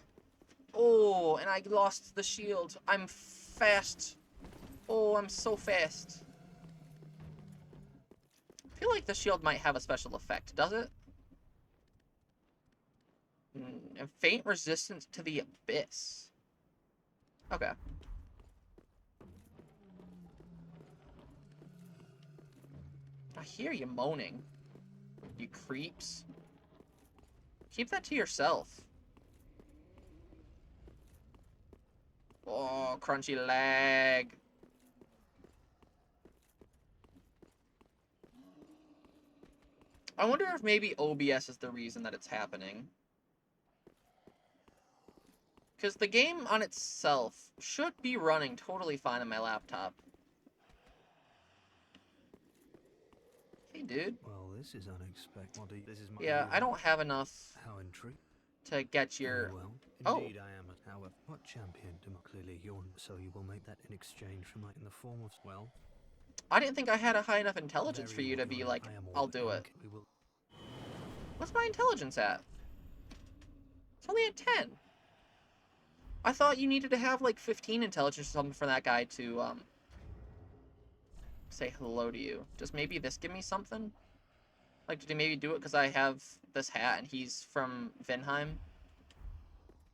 Oh, and I lost the shield. I'm fast. Oh, I'm so fast. I feel like the shield might have a special effect, does it? And faint resistance to the abyss. Okay. I hear you moaning. You creeps. Keep that to yourself. Oh, crunchy lag. I wonder if maybe OBS is the reason that it's happening. Because the game on itself should be running totally fine on my laptop. Hey, dude. Well, this is unexpected. This is my Yeah, I don't have enough How intriguing. to get your... Well, Oh. indeed I am. However, what champion? Clearly you're, so you will make that in exchange for my in the form of, well... I didn't think I had a high enough intelligence for very you to well, be Your like, Honor. I am I'll all do it. we will... What's my intelligence at? It's only at 10. I thought you needed to have like 15 intelligence or something for that guy to say hello to you. Does maybe this give me something? Like, did he maybe do it because I have this hat and he's from Vinheim?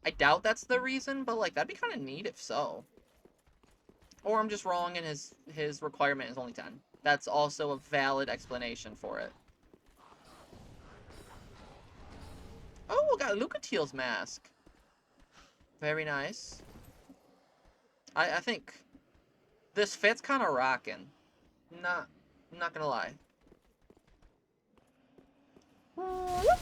I doubt that's the reason, but like that'd be kind of neat if so. Or I'm just wrong and his requirement is only 10. That's also a valid explanation for it. Oh, we got Lucatiel's mask. Very nice. I think this fit's kind of rocking. Not gonna lie. Whoop.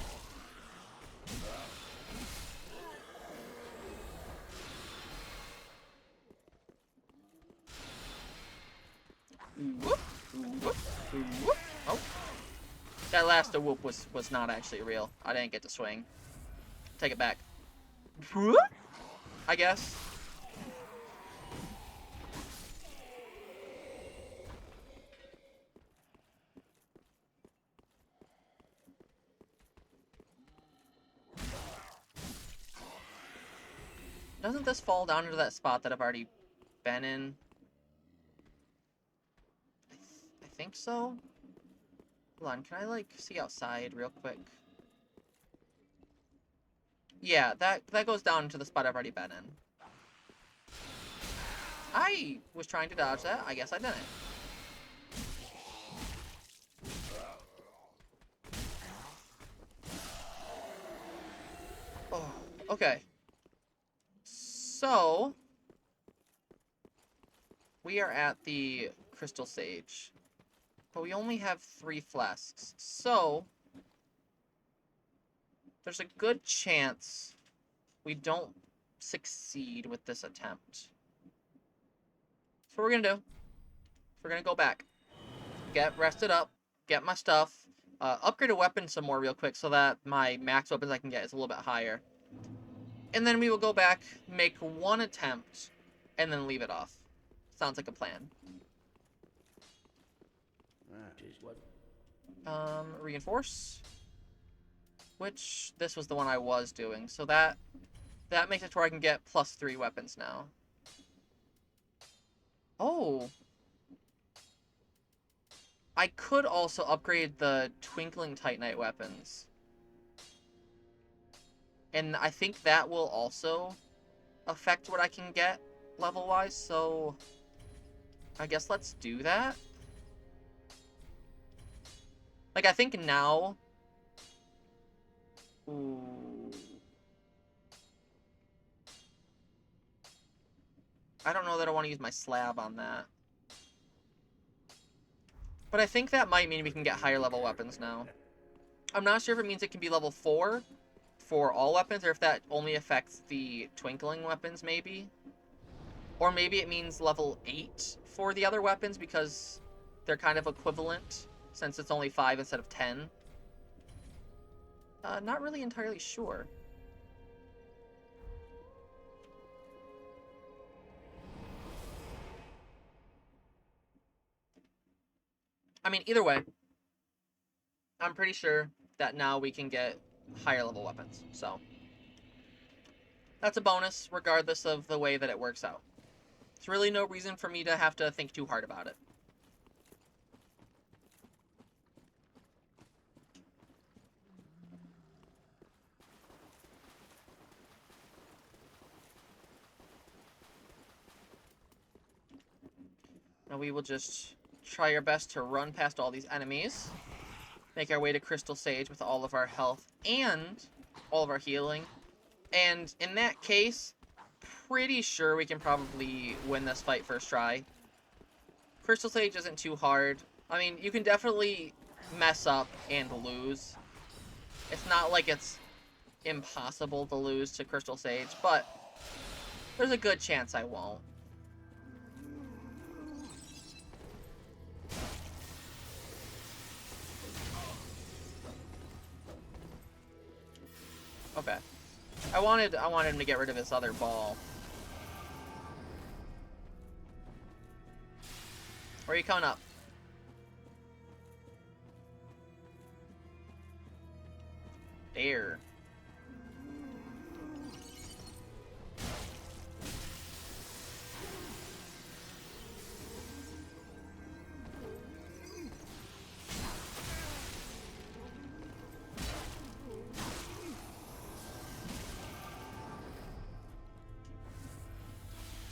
Whoop. Whoop. Whoop. Oh. That last whoop was not actually real. I didn't get to swing. Take it back. Whoop. I guess. Doesn't this fall down into that spot that I've already been in? I think so. Hold on, can I like see outside real quick? Yeah, that goes down to the spot I've already been in. I was trying to dodge that. I guess I didn't. Oh, okay. So, we are at the Crystal Sage, but we only have 3 flasks. So, there's a good chance we don't succeed with this attempt. So what we're gonna do, we're gonna go back, get rested up, get my stuff, upgrade a weapon some more real quick so that my max weapons I can get is a little bit higher. And then we will go back, make 1 attempt, and then leave it off. Sounds like a plan. Reinforce. Which, this was the one I was doing. So that makes it to where I can get +3 weapons now. Oh. I could also upgrade the Twinkling Titanite weapons. And I think that will also affect what I can get level-wise, so I guess let's do that. Like, I think now... Ooh. I don't know that I want to use my slab on that. But I think that might mean we can get higher level weapons now. I'm not sure if it means it can be level 4 for all weapons, or if that only affects the Twinkling weapons, maybe. Or maybe it means level 8 for the other weapons, because they're kind of equivalent, since it's only 5 instead of 10. Not really entirely sure. I mean, either way, I'm pretty sure that now we can get higher level weapons, so that's a bonus, regardless of the way that it works out. There's really no reason for me to have to think too hard about it. Now we will just try our best to run past all these enemies. Make our way to Crystal Sage with all of our health and all of our healing. And in that case, pretty sure we can probably win this fight first try. Crystal Sage isn't too hard. I mean, you can definitely mess up and lose. It's not like it's impossible to lose to Crystal Sage, but there's a good chance I won't. Okay. I wanted him to get rid of this other ball. Where are you coming up? There.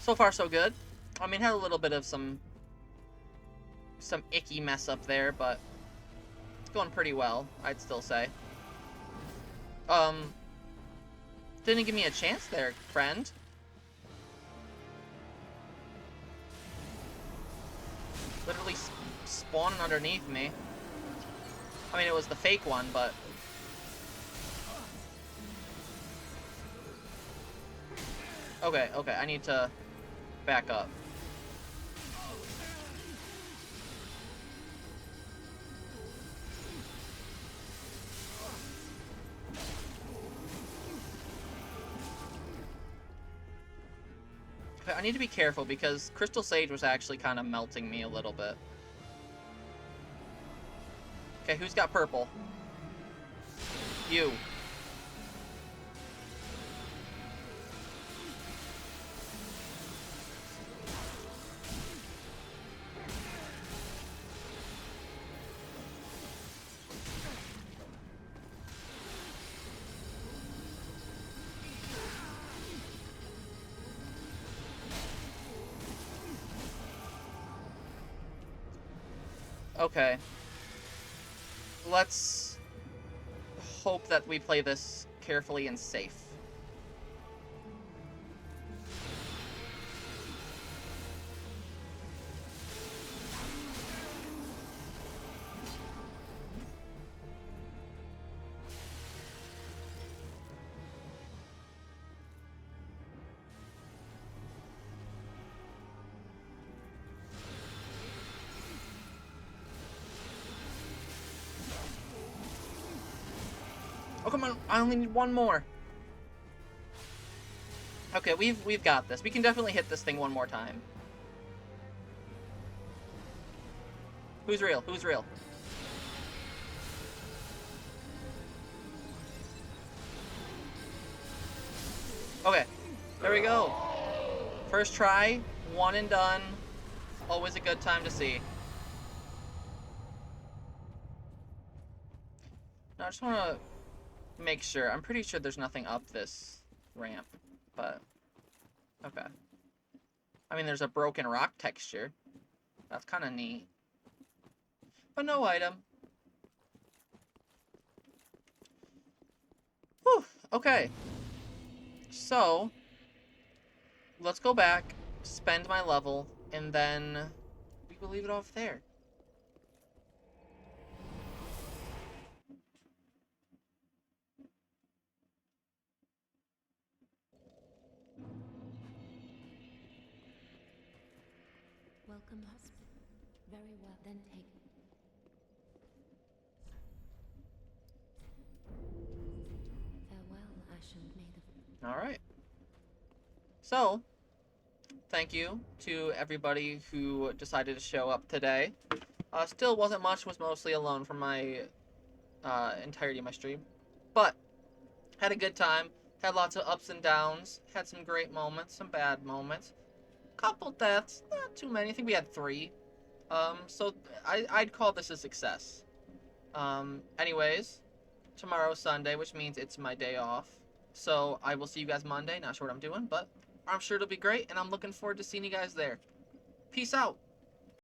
So far, so good. I mean, had a little bit of some icky mess up there, but it's going pretty well, I'd still say. Didn't give me a chance there, friend. Literally spawning underneath me. I mean, it was the fake one, but... Okay, I need to back up. Okay, I need to be careful because Crystal Sage was actually kind of melting me a little bit. Okay, who's got purple? You. Okay. Let's hope that we play this carefully and safe. Oh, come on. I only need one more. Okay, we've got this. We can definitely hit this thing one more time. Who's real? Who's real? Okay, there we go. First try, one and done. Always a good time to see. I just want to make sure. I'm pretty sure there's nothing up this ramp, but okay. I mean, there's a broken rock texture. That's kind of neat. But no item. Whew, okay. So, let's go back, spend my level, and then we will leave it off there. Welcome, husband. Very well, then take. Farewell, Ash and Maid of. Alright. So, thank you to everybody who decided to show up today. Still wasn't much, was mostly alone for my entirety of my stream. But, had a good time, had lots of ups and downs, had some great moments, some bad moments. Couple deaths, not too many, I think we had 3. So I'd call this a success. Anyways, tomorrow's Sunday, which means it's my day off. So I will see you guys Monday, not sure what I'm doing, but I'm sure it'll be great, and I'm looking forward to seeing you guys there. Peace out.